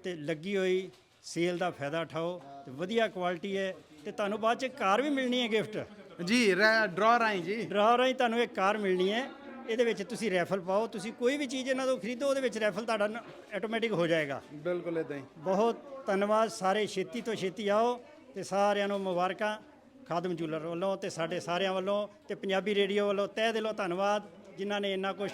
ਤੇ ਲੱਗੀ ਹੋਈ ਸੇਲ ਦਾ ਫਾਇਦਾ ਉਠਾਓ ਤੇ ਵਧੀਆ ਕੁਆਲਿਟੀ ਹੈ ਤੇ ਤੁਹਾਨੂੰ ਬਾਅਦ ਚ ਕਾਰ ਵੀ ਮਿਲਣੀ ਹੈ ਗਿਫਟ ਜੀ ਡਰਾ ਰਾਈ ਜੀ। ਡਰਾ ਰਾਹੀਂ ਤੁਹਾਨੂੰ ਇੱਕ ਕਾਰ ਮਿਲਣੀ ਹੈ। ਇਹਦੇ ਵਿੱਚ ਤੁਸੀਂ ਰੈਫਲ ਪਾਓ, ਤੁਸੀਂ ਕੋਈ ਵੀ ਚੀਜ਼ ਇਹਨਾਂ ਤੋਂ ਖਰੀਦੋ ਉਹਦੇ ਵਿੱਚ ਰੈਫਲ ਤੁਹਾਡਾ ਆਟੋਮੈਟਿਕ ਹੋ ਜਾਏਗਾ। ਬਿਲਕੁਲ ਇਦਾਂ ਹੀ। ਬਹੁਤ ਧੰਨਵਾਦ, ਸਾਰੇ ਛੇਤੀ ਤੋਂ ਛੇਤੀ ਆਓ ਤੇ ਸਾਰਿਆਂ ਨੂੰ ਮੁਬਾਰਕਾਂ ਖਾਦਮ ਜੂਲਰ ਵੱਲੋਂ ਤੇ ਸਾਡੇ ਸਾਰਿਆਂ ਵੱਲੋਂ ਤੇ ਪੰਜਾਬੀ ਰੇਡੀਓ ਵੱਲੋਂ ਤਹਿ ਦਿਲੋਂ ਧੰਨਵਾਦ, ਜਿਨ੍ਹਾਂ ਨੇ ਇੰਨਾ ਕੁਝ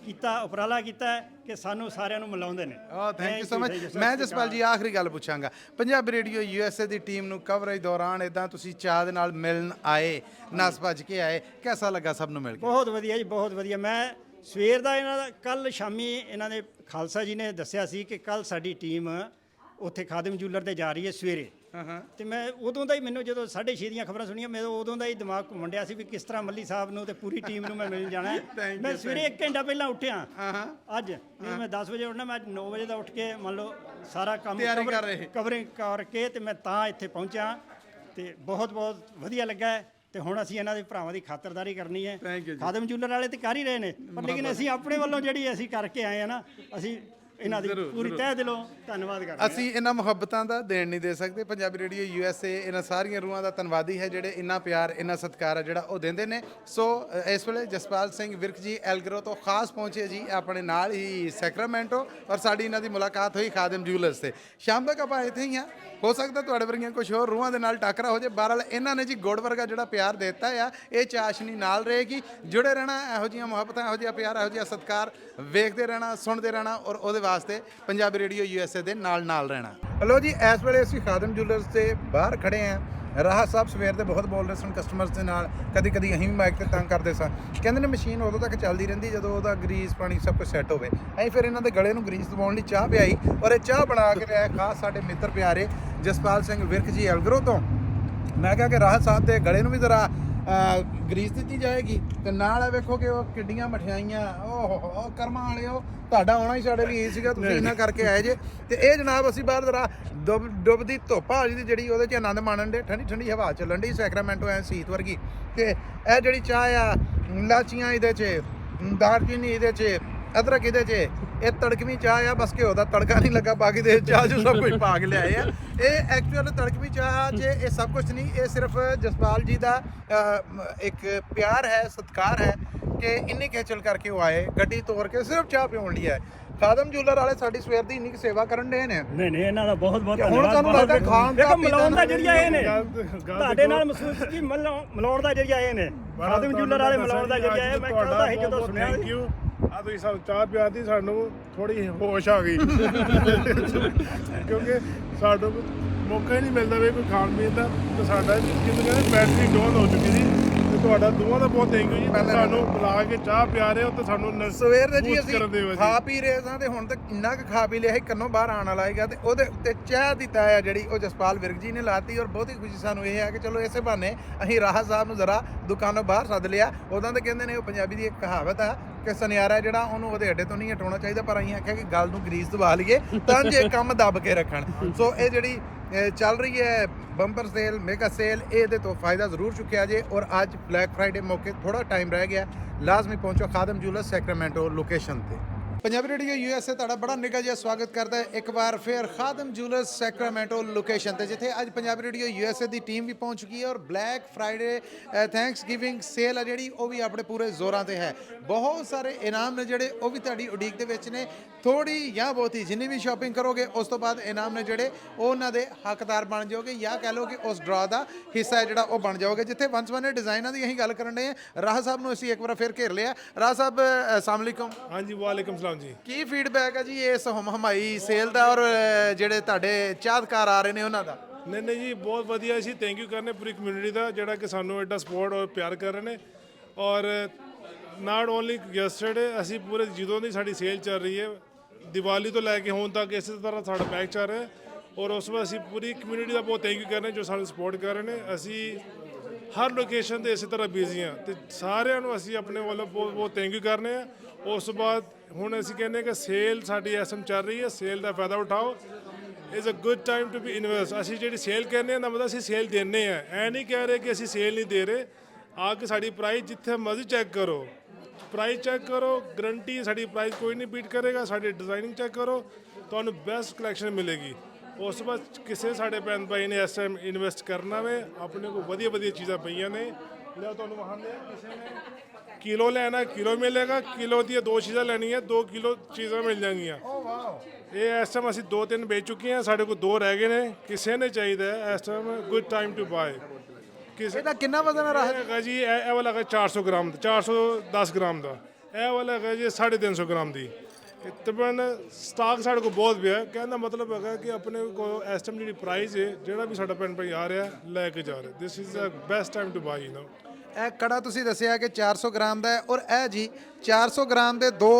ਕੀਤਾ, ਉਪਰਾਲਾ ਕੀਤਾ ਹੈ ਕਿ ਸਾਨੂੰ ਸਾਰਿਆਂ ਨੂੰ ਮਿਲਾਉਂਦੇ ਨੇ। Thank you so much. ਮੈਂ ਜਸਪਾਲ ਜੀ ਆਖਰੀ ਗੱਲ ਪੁੱਛਾਂਗਾ, ਪੰਜਾਬੀ ਰੇਡੀਓ USA ਦੀ ਟੀਮ ਨੂੰ ਕਵਰੇਜ ਦੌਰਾਨ ਇਦਾਂ ਤੁਸੀਂ ਚਾਹ ਦੇ ਨਾਲ ਮਿਲਣ ਆਏ, ਨੱਸ ਭੱਜ ਕੇ ਆਏ, ਕਿਹਦਾ ਲੱਗਾ ਸਭ ਨੂੰ ਮਿਲ ਕੇ? ਬਹੁਤ ਵਧੀਆ ਜੀ, ਬਹੁਤ ਵਧੀਆ। ਮੈਂ ਸਵੇਰ ਦਾ ਇਹਨਾਂ ਦਾ ਕੱਲ ਸ਼ਾਮੀ ਇਹਨਾਂ ਦੇ ਖਾਲਸਾ ਜੀ ਨੇ ਦੱਸਿਆ ਸੀ ਕਿ ਕੱਲ ਸਾਡੀ ਟੀਮ ਉੱਥੇ ਖਾਦਮ ਜੂਲਰ ਤੇ ਜਾ ਰਹੀ ਹੈ ਸਵੇਰੇ। ਤੇ ਮੈਂ ਉਦੋਂ ਦਾ ਹੀ, ਮੈਨੂੰ ਜਦੋਂ 6:30 ਦੀਆਂ ਖਬਰਾਂ ਸੁਣੀਆਂ, ਮੇਰੇ ਉਦੋਂ ਦਾ ਹੀ ਦਿਮਾਗ ਘੁੰਮਣ ਡਿਆ ਸੀ ਵੀ ਕਿਸ ਤਰ੍ਹਾਂ ਮੱਲੀ ਸਾਹਿਬ ਨੂੰ ਤੇ ਪੂਰੀ ਟੀਮ ਨੂੰ ਮੈਂ ਮਿਲਣ ਜਾਣਾ ਹੈ। ਮੈਂ ਸਵੇਰੇ 1 ਘੰਟਾ ਪਹਿਲਾਂ ਉੱਠਿਆ ਅੱਜ, ਨਹੀਂ ਮੈਂ 10 ਵਜੇ ਉੱਠਣਾ, ਮੈਂ ਅੱਜ 9 ਵਜੇ ਦਾ ਉੱਠ ਕੇ ਮੰਨ ਲਓ ਸਾਰਾ ਕੰਮ ਕਵਰਿੰਗ ਕਰਕੇ ਤੇ ਮੈਂ ਤਾਂ ਇੱਥੇ ਪਹੁੰਚਾ ਤੇ ਬਹੁਤ ਬਹੁਤ ਵਧੀਆ ਲੱਗਾ ਹੈ। ਤੇ ਹੁਣ ਅਸੀਂ ਇਹਨਾਂ ਦੇ ਭਰਾਵਾਂ ਦੀ ਖਾਤਰਦਾਰੀ ਕਰਨੀ ਹੈ। ਖਾਦਮ ਜੂਲਰ ਵਾਲੇ ਤੇ ਕਰ ਹੀ ਰਹੇ ਨੇ, ਪਰ ਲੇਕਿਨ ਅਸੀਂ ਆਪਣੇ ਵੱਲੋਂ ਜਿਹੜੀ ਅਸੀਂ ਕਰਕੇ ਆਏ ਆ ਨਾ, ਅਸੀਂ ਇਹਨਾਂ ਦੀ ਪੂਰੀ ਤਹਿ ਦਿਲੋਂ ਧੰਨਵਾਦ ਕਰਦੇ ਹਾਂ। ਅਸੀਂ ਇਹਨਾਂ ਮੁਹੱਬਤਾਂ ਦਾ ਦੇਣ ਨਹੀਂ ਦੇ ਸਕਦੇ। ਪੰਜਾਬੀ ਰੇਡੀਓ USA ਇਹਨਾਂ ਸਾਰੀਆਂ ਰੂਹਾਂ ਦਾ ਧੰਨਵਾਦੀ ਹੈ ਜਿਹੜੇ ਇੰਨਾ ਪਿਆਰ, ਇੰਨਾ ਸਤਿਕਾਰ ਹੈ ਜਿਹੜਾ ਉਹ ਦਿੰਦੇ ਨੇ। ਸੋ ਇਸ ਵੇਲੇ ਜਸਪਾਲ ਸਿੰਘ ਵਿਰਕ ਜੀ ਐਲਗਰੋ ਤੋਂ ਖਾਸ ਪਹੁੰਚੇ ਜੀ ਆਪਣੇ ਨਾਲ ਹੀ ਸੈਕਰਾਮੈਂਟੋ, ਔਰ ਸਾਡੀ ਇਹਨਾਂ ਦੀ ਮੁਲਾਕਾਤ ਹੋਈ ਖਾਦਮ ਜੂਲਰਸ ਤੇ। ਸ਼ਾਮ ਤੱਕ ਆਪਾਂ ਇੱਥੇ ਹੀ ਆ, ਹੋ ਸਕਦਾ ਤੁਹਾਡੇ ਵਰਗੀਆਂ ਕੁਝ ਹੋਰ ਰੂਹਾਂ ਦੇ ਨਾਲ ਟੱਕਰਾ ਹੋ ਜਾਏ। ਬਹਰਹਾਲ ਇਹਨਾਂ ਨੇ ਜੀ ਗੁੜ ਵਰਗਾ ਜਿਹੜਾ ਪਿਆਰ ਦੇ ਦਿੱਤਾ ਆ, ਇਹ ਚਾਸ਼ਨੀ ਨਾਲ ਰਹੇਗੀ। ਜੁੜੇ ਰਹਿਣਾ, ਇਹੋ ਜਿਹੀਆਂ ਮੁਹੱਬਤਾਂ, ਇਹੋ ਜਿਹਾ ਪਿਆਰ, ਇਹੋ ਜਿਹਾ ਸਤਿਕਾਰ ਵੇਖਦੇ ਰਹਿਣਾ, ਸੁਣਦੇ ਰਹਿਣਾ, ਔਰ ਉਹਦੇ ਵਾਸਤੇ ਪੰਜਾਬੀ ਰੇਡੀਓ USA ਦੇ ਨਾਲ ਰਹਿਣਾ। ਹਲੋ ਜੀ, ਇਸ ਵੇਲੇ ਅਸੀਂ ਖਾਦਮ ਜੂਲਰਸ ਦੇ ਬਾਹਰ ਖੜੇ ਆਂ। ਰਾਹ ਸਾਹਿਬ ਸਵੇਰ ਦੇ ਬਹੁਤ ਬੋਲ ਰਹੇ ਸਨ ਕਸਟਮਰਸ ਦੇ ਨਾਲ, ਕਦੀ ਕਦੀ ਅਸੀਂ ਵੀ ਮਾਈਕ ਤੇ ਤੰਗ ਕਰਦੇ ਸਾਂ। ਕਹਿੰਦੇ ਨੇ ਮਸ਼ੀਨ ਉਦੋਂ ਤੱਕ ਚੱਲਦੀ ਰਹਿੰਦੀ ਜਦੋਂ ਉਹਦਾ ਗਰੀਸ ਪਾਣੀ ਸਭ ਕੁਝ ਸੈੱਟ ਹੋਵੇ। ਅਸੀਂ ਫਿਰ ਇਹਨਾਂ ਦੇ ਗਲੇ ਨੂੰ ਗਰੀਸ ਦਵਾਉਣ ਲਈ ਚਾਹ ਪਿਆਈ, ਔਰ ਇਹ ਚਾਹ ਬਣਾ ਕੇ ਲਿਆਏ ਖਾਸ ਸਾਡੇ ਮਿੱਤਰ ਪਿਆਰੇ ਜਸਪਾਲ ਸਿੰਘ ਵਿਰਕ ਜੀ ਐਲਗਰੋ ਤੋਂ। ਮੈਂ ਕਿਹਾ ਕਿ ਰਾਹ ਸਾਹਿਬ ਦੇ ਗਲੇ ਨੂੰ ਵੀ ਜ਼ਰਾ ਗਰੀਸ ਦਿੱਤੀ ਜਾਏਗੀ ਤੇ ਨਾਲ ਵੇਖੋ ਕਿ ਉਹ ਕਿੱਡੀਆਂ ਮਠਿਆਈਆਂ, ਓਹ ਕਰਮਾਂ ਵਾਲਿਓ, ਤੁਹਾਡਾ ਆਉਣਾ ਹੀ ਸਾਡੇ ਲਈ ਇਹ ਸੀਗਾ, ਤੁਸੀਂ ਇਹਨਾਂ ਕਰਕੇ ਆਏ ਜੇ। ਤੇ ਇਹ ਜਨਾਬ ਅਸੀਂ ਬਾਹਰ ਜ਼ਰਾ ਡੁੱਬਦੀ ਧੁੱਪ ਆ ਜੀ ਜਿਹੜੀ, ਉਹਦੇ 'ਚ ਆਨੰਦ ਮਾਣਨ ਦੇ, ਠੰਡੀ ਠੰਡੀ ਹਵਾ ਚੱਲਣ ਦੀ ਸੈਕਰਾਮੈਂਟੋ ਐ ਸੀਤ ਵਰਗੀ। ਤੇ ਇਹ ਜਿਹੜੀ ਚਾਹ ਆ, ਲਾਚੀਆਂ ਇਹਦੇ 'ਚ, ਦਾਰਚੀਨੀ ਇਹਦੇ 'ਚ, ਅਦਰਕ ਇਹਦੇ 'ਚ, ਇਹ ਤੜਕਵੀਂ ਚਾਹ ਆ, ਬਸ ਘਿਓ ਦਾ ਤੜਕਾ ਨਹੀਂ ਲੱਗਾ, ਬਾਕੀ ਦੇ ਚਾਹ 'ਚ ਸਭ ਕੁਝ ਪਾ ਕੇ ਲਿਆਏ ਆ। ਇਹ ਐਕਚੁਅਲ ਤੜਕਵੀਂ ਚਾਹ 'ਚ ਇਹ ਸਭ ਕੁਝ ਨਹੀਂ, ਇਹ ਸਿਰਫ ਜਸਪਾਲ ਜੀ ਦਾ ਇੱਕ ਪਿਆਰ ਹੈ, ਸਤਿਕਾਰ ਹੈ ਕਿ ਇੰਨੀ ਖੇਚਲ ਕਰਕੇ ਉਹ ਆਏ, ਗੱਡੀ ਤੋਰ ਕੇ ਸਿਰਫ ਚਾਹ ਪਿਉਣ ਲਈ ਆਏ। ਖਾਦਮ ਜੂਲਰ ਵਾਲੇ ਸਾਡੀ ਸਵੇਰ ਦੀ ਇੰਨੀ ਸੇਵਾ ਕਰਨ ਦੇ ਨੇ। ਨਹੀਂ ਇਹਨਾਂ ਦਾ ਬਹੁਤ ਬਹੁਤ ਹੁਣ ਤੁਹਾਨੂੰ ਲੱਗਦਾ ਖਾਣ ਦਾ ਮਿਲਾਉਣ ਦਾ ਜਰੀਆ ਇਹ ਨੇ, ਤੁਹਾਡੇ ਨਾਲ ਮਹਿਸੂਸ ਕੀ ਮਿਲਾਉਣ ਦਾ ਜਰੀਆ ਇਹ ਨੇ, ਖਾਦਮ ਜੂਲਰ ਵਾਲੇ ਮਿਲਾਉਣ ਦਾ ਜਰੀਆ ਇਹ। ਮੈਂ ਕਹਿੰਦਾ ਸੀ ਜਦੋਂ ਸੁਣਿਆ ਥੈਂਕ ਯੂ ਆ ਤੁਸੀਂ ਸਾਨੂੰ ਚਾਹ ਪਿਆਤੀ, ਸਾਨੂੰ ਥੋੜੀ ਹੋਸ਼ ਆ ਗਈ ਕਿਉਂਕਿ ਸਾਨੂੰ ਮੌਕਾ ਹੀ ਨਹੀਂ ਮਿਲਦਾ ਵੀ ਕੋਈ ਖਾਣ ਪੀਣ ਦਾ। ਤੇ ਸਾਡਾ ਕਿਤੇ ਬੈਟਰੀ ਡਾਊਨ ਹੋ ਚੁੱਕੀ ਸੀ ਤੇ ਤੁਹਾਡਾ ਦੋਵਾਂ ਦਾ ਬਹੁਤ ਥੈਂਕ ਯੂ ਜੀ, ਸਾਨੂੰ ਬੁਲਾ ਕੇ ਚਾਹ ਪਿਆ ਰਹੇ ਹੋ ਤੇ ਸਾਨੂੰ ਸਵੇਰ ਦੇ ਜੀ ਅਸੀਂ ਖਾ ਪੀ ਰਹੇ ਸਾਂ ਤੇ ਹੁਣ ਤੱਕ ਇੰਨਾ ਕੁ ਖਾ ਪੀ ਲਿਆ ਸੀ, ਕੰਨੋਂ ਬਾਹਰ ਆਉਣ ਵਾਲਾ ਹੈਗਾ। ਤੇ ਉਹਦੇ ਉੱਤੇ ਚਾਹ ਦੀ ਤਾਇਆ ਆ ਜਿਹੜੀ ਉਹ ਜਸਪਾਲ ਵਿਰਕ ਜੀ ਨੇ ਲਾਤੀ, ਔਰ ਬਹੁਤੀ ਖੁਸ਼ੀ ਸਾਨੂੰ ਇਹ ਹੈ ਕਿ ਚਲੋ ਇਸੇ ਬਹਾਨੇ ਅਸੀਂ ਰਾਹ ਸਾਹਿਬ ਨੂੰ ਜ਼ਰਾ ਦੁਕਾਨੋਂ ਬਾਹਰ ਸੱਦ ਲਿਆ। ਉਦਾਂ ਤਾਂ ਕਹਿੰਦੇ ਨੇ ਉਹ ਪੰਜਾਬੀ ਦੀ ਇੱਕ ਕਹਾਵਤ ਆ ਕਿ ਸੁਨਿਆਰਾ ਜਿਹੜਾ ਉਹਨੂੰ ਉਹਦੇ ਅੱਡੇ ਤੋਂ ਨਹੀਂ ਹਟਾਉਣਾ ਚਾਹੀਦਾ, ਪਰ ਅਸੀਂ ਆਖਿਆ ਕਿ ਗੱਲ ਨੂੰ ਗਰੀਸ ਦਵਾ ਲਈਏ ਤਾਂ ਜੇ ਕੰਮ ਦੱਬ ਕੇ ਰੱਖਣ। ਸੋ ਇਹ ਜਿਹੜੀ ਚੱਲ ਰਹੀ ਹੈ ਬੰਪਰ ਸੇਲ, ਮੇਗਾ ਸੇਲ, ਇਹਦੇ ਤੋਂ ਫਾਇਦਾ ਜ਼ਰੂਰ ਚੁੱਕਿਆ ਜੇ। ਔਰ ਅੱਜ ਬਲੈਕ ਫਰਾਈਡੇ ਮੌਕੇ ਥੋੜਾ ਟਾਈਮ ਰਹਿ ਗਿਆ, ਲਾਜ਼ਮੀ ਪਹੁੰਚੋ ਖਾਦਮ ਜੂਲਰਸ ਸੈਕਰਾਮੈਂਟੋ ਲੋਕੇਸ਼ਨ ਤੇ। ਪੰਜਾਬੀ ਰੇਡੀਓ USA ਤੁਹਾਡਾ ਬੜਾ ਨਿੱਘਾ ਜਿਹਾ ਸਵਾਗਤ ਕਰਦਾ ਹੈ ਇੱਕ ਵਾਰ ਫਿਰ ਖਾਦਮ ਜੂਲਰਸ ਸੈਕਰਾਮੈਂਟੋ ਲੋਕੇਸ਼ਨ ਤੇ, ਜਿੱਥੇ ਅੱਜ ਪੰਜਾਬੀ ਰੇਡੀਓ USA ਦੀ ਟੀਮ ਵੀ ਪਹੁੰਚ ਚੁੱਕੀ ਹੈ। ਔਰ black Friday thanks giving sale ਆ ਜਿਹੜੀ ਉਹ ਵੀ ਆਪਣੇ ਪੂਰੇ ਜ਼ੋਰਾਂ ਤੇ ਹੈ। ਬਹੁਤ ਸਾਰੇ ਇਨਾਮ ਨੇ ਜਿਹੜੇ ਉਹ ਵੀ ਤੁਹਾਡੀ ਉਡੀਕ ਦੇ ਵਿੱਚ ਨੇ। ਥੋੜੀ ਜਾਂ ਬਹੁਤੀ ਜਿੰਨੀ ਵੀ ਸ਼ਾਪਿੰਗ ਕਰੋਗੇ ਉਸ ਤੋਂ ਬਾਅਦ ਇਨਾਮ ਨੇ ਜਿਹੜੇ ਉਹ ਉਹਨਾਂ ਦੇ ਹੱਕਦਾਰ ਬਣ ਜਾਓਗੇ, ਜਾਂ ਕਹਿ ਲਓ ਕਿ ਉਸ ਡਰਾ ਦਾ ਹਿੱਸਾ ਹੈ ਜਿਹੜਾ ਉਹ ਬਣ ਜਾਓਗੇ। ਜਿੱਥੇ ਵੰਨ-ਸਵੰਨੇ ਡਿਜ਼ਾਈਨਾਂ ਦੀ ਅਸੀਂ ਗੱਲ ਕਰਨ ਦੇ ਹਾਂ, ਰਾਹ ਸਾਹਿਬ ਨੂੰ ਅਸੀਂ ਇੱਕ ਵਾਰ ਫਿਰ ਘੇਰ ਲਿਆ। ਰਾਹ ਸਾਹਿਬ ਅਸਲਾਮ ਅਲੈਕੁਮ। ਹਾਂਜੀ, ਵਾਲੇਕੁਮ ਸਲਾਮ ਜੀ। ਕੀ ਫੀਡਬੈਕ ਹੈ ਜੀ ਇਸ ਹਮਾਈ ਸੇਲ ਦਾ, ਔਰ ਜਿਹੜੇ ਤੁਹਾਡੇ ਚਾਹਤਕਾਰ ਆ ਰਹੇ ਨੇ ਉਹਨਾਂ ਦਾ? ਨਹੀਂ ਜੀ, ਬਹੁਤ ਵਧੀਆ ਸੀ। ਥੈਂਕ ਯੂ ਕਰਨੇ ਪੂਰੀ ਕਮਿਊਨਿਟੀ ਦਾ ਜਿਹੜਾ ਕਿ ਸਾਨੂੰ ਐਡਾ ਸਪੋਰਟ ਔਰ ਪਿਆਰ ਕਰ ਰਹੇ ਨੇ। ਔਰ ਨਾਟ ਓਨਲੀ ਯੈਸਟਰਡੇ, ਅਸੀਂ ਪੂਰੇ ਜਦੋਂ ਦੀ ਸਾਡੀ ਸੇਲ ਚੱਲ ਰਹੀ ਹੈ, ਦੀਵਾਲੀ ਤੋਂ ਲੈ ਕੇ ਹੁਣ ਤੱਕ ਇਸੇ ਤਰ੍ਹਾਂ ਸਾਡਾ ਪੈਕ ਚੱਲ ਰਿਹਾ। ਔਰ ਉਸ ਵਾਰ ਅਸੀਂ ਪੂਰੀ ਕਮਿਊਨਿਟੀ ਦਾ ਬਹੁਤ ਥੈਂਕ ਯੂ ਕਰ ਰਹੇ ਜੋ ਸਾਨੂੰ ਸਪੋਰਟ ਕਰ ਰਹੇ ਨੇ। ਅਸੀਂ ਹਰ ਲੋਕੇਸ਼ਨ ਤੇ ਇਸੇ ਤਰ੍ਹਾਂ ਬਿਜ਼ੀ ਹਾਂ ਤੇ ਸਾਰਿਆਂ ਨੂੰ ਅਸੀਂ ਆਪਣੇ ਵੱਲੋਂ ਬਹੁਤ ਬਹੁਤ ਥੈਂਕ ਯੂ ਕਰਨੇ ਆ। ਉਸ ਤੋਂ ਬਾਅਦ ਹੁਣ ਅਸੀਂ ਕਹਿੰਦੇ ਕਿ ਸੇਲ ਸਾਡੀ ਇਸ ਟਾਈਮ ਚੱਲ ਰਹੀ ਹੈ, ਸੇਲ ਦਾ ਫਾਇਦਾ ਉਠਾਓ। Is a good time to be invest. ਅਸੀਂ ਜਿਹੜੀ ਸੇਲ ਕਹਿੰਦੇ ਹਾਂ ਨਾ, ਮਤਲਬ ਅਸੀਂ ਸੇਲ ਦਿੰਦੇ ਹਾਂ, ਐ ਨਹੀਂ ਕਹਿ ਰਹੇ ਕਿ ਅਸੀਂ ਸੇਲ ਨਹੀਂ ਦੇ ਰਹੇ। ਆ ਕੇ ਸਾਡੀ ਪ੍ਰਾਈਸ ਜਿੱਥੇ ਮਰਜ਼ੀ ਚੈੱਕ ਕਰੋ, ਪ੍ਰਾਈਸ ਚੈੱਕ ਕਰੋ, ਗਰੰਟੀ ਸਾਡੀ ਪ੍ਰਾਈਸ ਕੋਈ ਨਹੀਂ ਬੀਟ ਕਰੇਗਾ। ਸਾਡੀ ਡਿਜ਼ਾਈਨਿੰਗ ਚੈੱਕ ਕਰੋ, ਤੁਹਾਨੂੰ ਬੈਸਟ ਕਲੈਕਸ਼ਨ ਮਿਲੇਗੀ। ਉਸ ਤੋਂ ਬਾਅਦ ਕਿਸੇ ਸਾਡੇ ਭੈਣ ਭਾਈ ਨੇ ਇਸ ਟਾਈਮ ਇਨਵੈਸਟ ਕਰਨਾ ਵੇ, ਆਪਣੇ ਕੋਲ ਵਧੀਆ ਵਧੀਆ ਚੀਜ਼ਾਂ ਪਈਆਂ ਨੇ। ਲਿਆ ਤੁਹਾਨੂੰ ਵਹਾਂਦੇ ਕਿਸੇ ਨੇ ਕਿਲੋ ਲੈਣਾ ਕਿਲੋ ਮਿਲੇਗਾ, ਕਿਲੋ ਦੀਆਂ 2 ਚੀਜ਼ਾਂ ਲੈਣੀਆਂ 2 ਕਿਲੋ ਚੀਜ਼ਾਂ ਮਿਲ ਜਾਣਗੀਆਂ। ਇਹ ਇਸ ਟਾਈਮ ਅਸੀਂ 2-3 ਵੇਚ ਚੁੱਕੇ ਹਾਂ, ਸਾਡੇ ਕੋਲ 2 ਰਹਿ ਗਏ ਨੇ। ਕਿਸੇ ਨੇ ਚਾਹੀਦਾ ਹੈ ਇਸ time good time to buy. ਕਿਸੇ ਇਹਦਾ ਕਿੰਨਾ ਵਜ਼ਨ ਹੈ ਰਾਹਤ? ਹੈਗਾ ਜੀ ਇਹ ਵਾਲਾ ਹੈਗਾ 400 ਗ੍ਰਾਮ ਦਾ, 410 ਗ੍ਰਾਮ ਦਾ। ਇਹ ਵਾਲਾ ਹੈਗਾ ਜੀ 350 ਗ੍ਰਾਮ ਦੀ। ਤਕਰੀਬਨ ਸਟਾਕ ਸਾਡੇ ਕੋਲ ਬਹੁਤ ਪਿਆ। ਕਹਿਣ ਦਾ ਮਤਲਬ ਹੈਗਾ ਕਿ ਆਪਣੇ ਕੋਲ ਇਸ ਟਾਈਮ ਜਿਹੜੀ ਪ੍ਰਾਈਸ ਹੈ, ਜਿਹੜਾ ਵੀ ਸਾਡਾ ਭੈਣ ਭਾਈ ਆ ਰਿਹਾ ਲੈ ਕੇ ਜਾ ਰਿਹਾ, this is the best time to buy ਇਹ ਕੜਾ ਤੁਸੀਂ ਦੱਸਿਆ ਕਿ 400 ਗ੍ਰਾਮ ਦਾ ਹੈ, ਔਰ ਇਹ ਜੀ 400 ਗ੍ਰਾਮ ਦੇ 2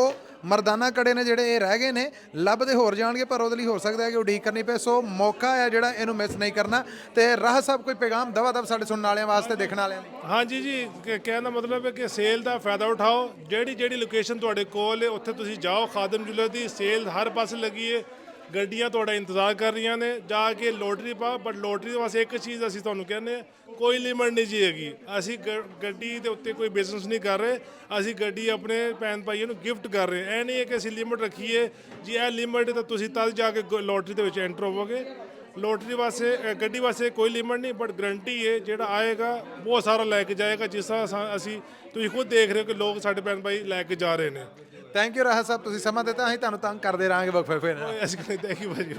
ਮਰਦਾਨਾ ਕੜੇ ਨੇ ਜਿਹੜੇ ਇਹ ਰਹਿ ਗਏ ਨੇ। ਲੱਭਦੇ ਹੋਰ ਜਾਣਗੇ, ਪਰ ਉਹਦੇ ਲਈ ਹੋ ਸਕਦਾ ਹੈ ਕਿ ਉਡੀਕ ਕਰਨੀ ਪਏ। ਸੋ ਮੌਕਾ ਹੈ ਜਿਹੜਾ, ਇਹਨੂੰ ਮਿਸ ਨਹੀਂ ਕਰਨਾ। ਤੇ ਰਾਹ ਸਾਹਿਬ ਕੋਈ ਪੈਗਾਮ ਦਵਾ ਦਵ ਸਾਡੇ ਸੁਣਨ ਵਾਲਿਆਂ ਵਾਸਤੇ, ਦੇਖਣ ਵਾਲਿਆਂ ਲਈ? ਹਾਂਜੀ ਜੀ, ਕਹਿਣ ਦਾ ਮਤਲਬ ਹੈ ਕਿ ਸੇਲ ਦਾ ਫਾਇਦਾ ਉਠਾਓ। ਜਿਹੜੀ ਲੋਕੇਸ਼ਨ ਤੁਹਾਡੇ ਕੋਲ ਹੈ ਉੱਥੇ ਤੁਸੀਂ ਜਾਓ। ਖਾਦਮ ਜੁਲਰ ਦੀ ਸੇਲ ਹਰ ਪਾਸੇ ਲੱਗੀ ਹੈ, ਗੱਡੀਆਂ ਤੁਹਾਡਾ ਇੰਤਜ਼ਾਰ ਕਰ ਰਹੀਆਂ ਨੇ। ਜਾ ਕੇ ਲੋਟਰੀ ਪਾਓ, ਬਟ ਲੋਟਰੀ ਦੇ ਵਾਸਤੇ ਇੱਕ ਚੀਜ਼ ਅਸੀਂ ਤੁਹਾਨੂੰ ਕਹਿੰਦੇ ਹਾਂ, ਕੋਈ ਲਿਮਟ ਨਹੀਂ ਜੀ ਹੈਗੀ। ਅਸੀਂ ਗੱਡੀ ਦੇ ਉੱਤੇ ਕੋਈ ਬਿਜ਼ਨਸ ਨਹੀਂ ਕਰ ਰਹੇ, ਅਸੀਂ ਗੱਡੀ ਆਪਣੇ ਭੈਣ ਭਾਈਆਂ ਨੂੰ ਗਿਫਟ ਕਰ ਰਹੇ। ਇਹ ਨਹੀਂ ਹੈ ਕਿ ਅਸੀਂ ਲਿਮਟ ਰੱਖੀਏ ਜੀ, ਇਹ ਲਿਮਟ ਤਾਂ ਤੁਸੀਂ ਤਦ ਜਾ ਕੇ ਲੋਟਰੀ ਦੇ ਵਿੱਚ ਐਂਟਰ ਹੋਵੋਗੇ। ਲੋਟਰੀ ਵਾਸਤੇ ਗੱਡੀ ਵਾਸਤੇ ਕੋਈ ਲਿਮਟ ਨਹੀਂ, ਬਟ ਗਰੰਟੀ ਹੈ ਜਿਹੜਾ ਆਏਗਾ ਬਹੁਤ ਸਾਰਾ ਲੈ ਕੇ ਜਾਏਗਾ। ਜਿਸ ਤਰ੍ਹਾਂ ਅਸੀਂ ਤੁਸੀਂ ਖੁਦ ਦੇਖ ਰਹੇ ਹੋ ਕਿ ਲੋਕ ਸਾਡੇ ਭੈਣ ਭਾਈ ਲੈ ਕੇ ਜਾ ਰਹੇ ਨੇ। ਥੈਂਕ ਯੂ ਰਾਹ ਸਾਹਿਬ, ਤੁਸੀਂ ਸਮਾਂ ਦਿੱਤਾ। ਅਸੀਂ ਤੁਹਾਨੂੰ ਤੰਗ ਕਰਦੇ ਰਹਾਂਗੇ ਵਕਫੇ ਨਾਲ। ਐਸੀ ਗੱਲ ਥੈਂਕ ਯੂ ਭਾਜੀ।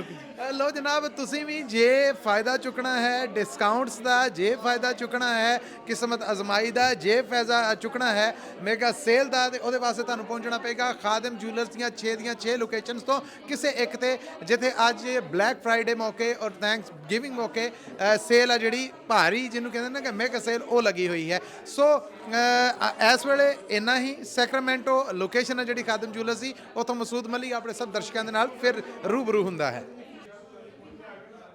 ਲੋ ਜਨਾਬ, ਤੁਸੀਂ ਵੀ ਜੇ ਫਾਇਦਾ ਚੁੱਕਣਾ ਹੈ ਡਿਸਕਾਊਂਟਸ ਦਾ, ਜੇ ਫਾਇਦਾ ਚੁੱਕਣਾ ਹੈ ਕਿਸਮਤ ਅਜ਼ਮਾਈ ਦਾ, ਜੇ ਫਾਇਦਾ ਚੁੱਕਣਾ ਹੈ ਮੈਗਾ ਸੇਲ ਦਾ, ਤੇ ਉਹਦੇ ਵਾਸਤੇ ਤੁਹਾਨੂੰ ਪਹੁੰਚਣਾ ਪਏਗਾ ਖਾਦਮ ਜੂਲਰਸ ਦੀਆਂ 6 ਲੋਕੇਸ਼ਨਸ ਤੋਂ ਕਿਸੇ ਇੱਕ ਤੇ, ਜਿੱਥੇ ਅੱਜ ਬਲੈਕ ਫਰਾਈਡੇ ਮੌਕੇ ਔਰ ਥੈਂਕਸ ਗਿਵਿੰਗ ਮੌਕੇ ਸੇਲ ਆ ਜਿਹੜੀ ਭਾਰੀ, ਜਿਹਨੂੰ ਕਹਿੰਦੇ ਨੇ ਕਿ ਮੈਗਾ ਸੇਲ, ਉਹ ਲੱਗੀ ਹੋਈ ਹੈ। ਸੋ ਇਸ ਵੇਲੇ ਇੰਨਾ ਹੀ। ਸੈਕਰਾਮੈਂਟੋ ਲੋਕੇਸ਼ਨ ਹੈ ਜਿਹੜੀ ਖਾਦਮ ਜੂਲਰਸ ਦੀ, ਉੱਥੋਂ ਮਸੂਦ ਮਲਿਕ ਆਪਣੇ ਸਭ ਦਰਸ਼ਕਾਂ ਦੇ ਨਾਲ ਫਿਰ ਰੂਬਰੂ ਹੁੰਦਾ ਹੈ।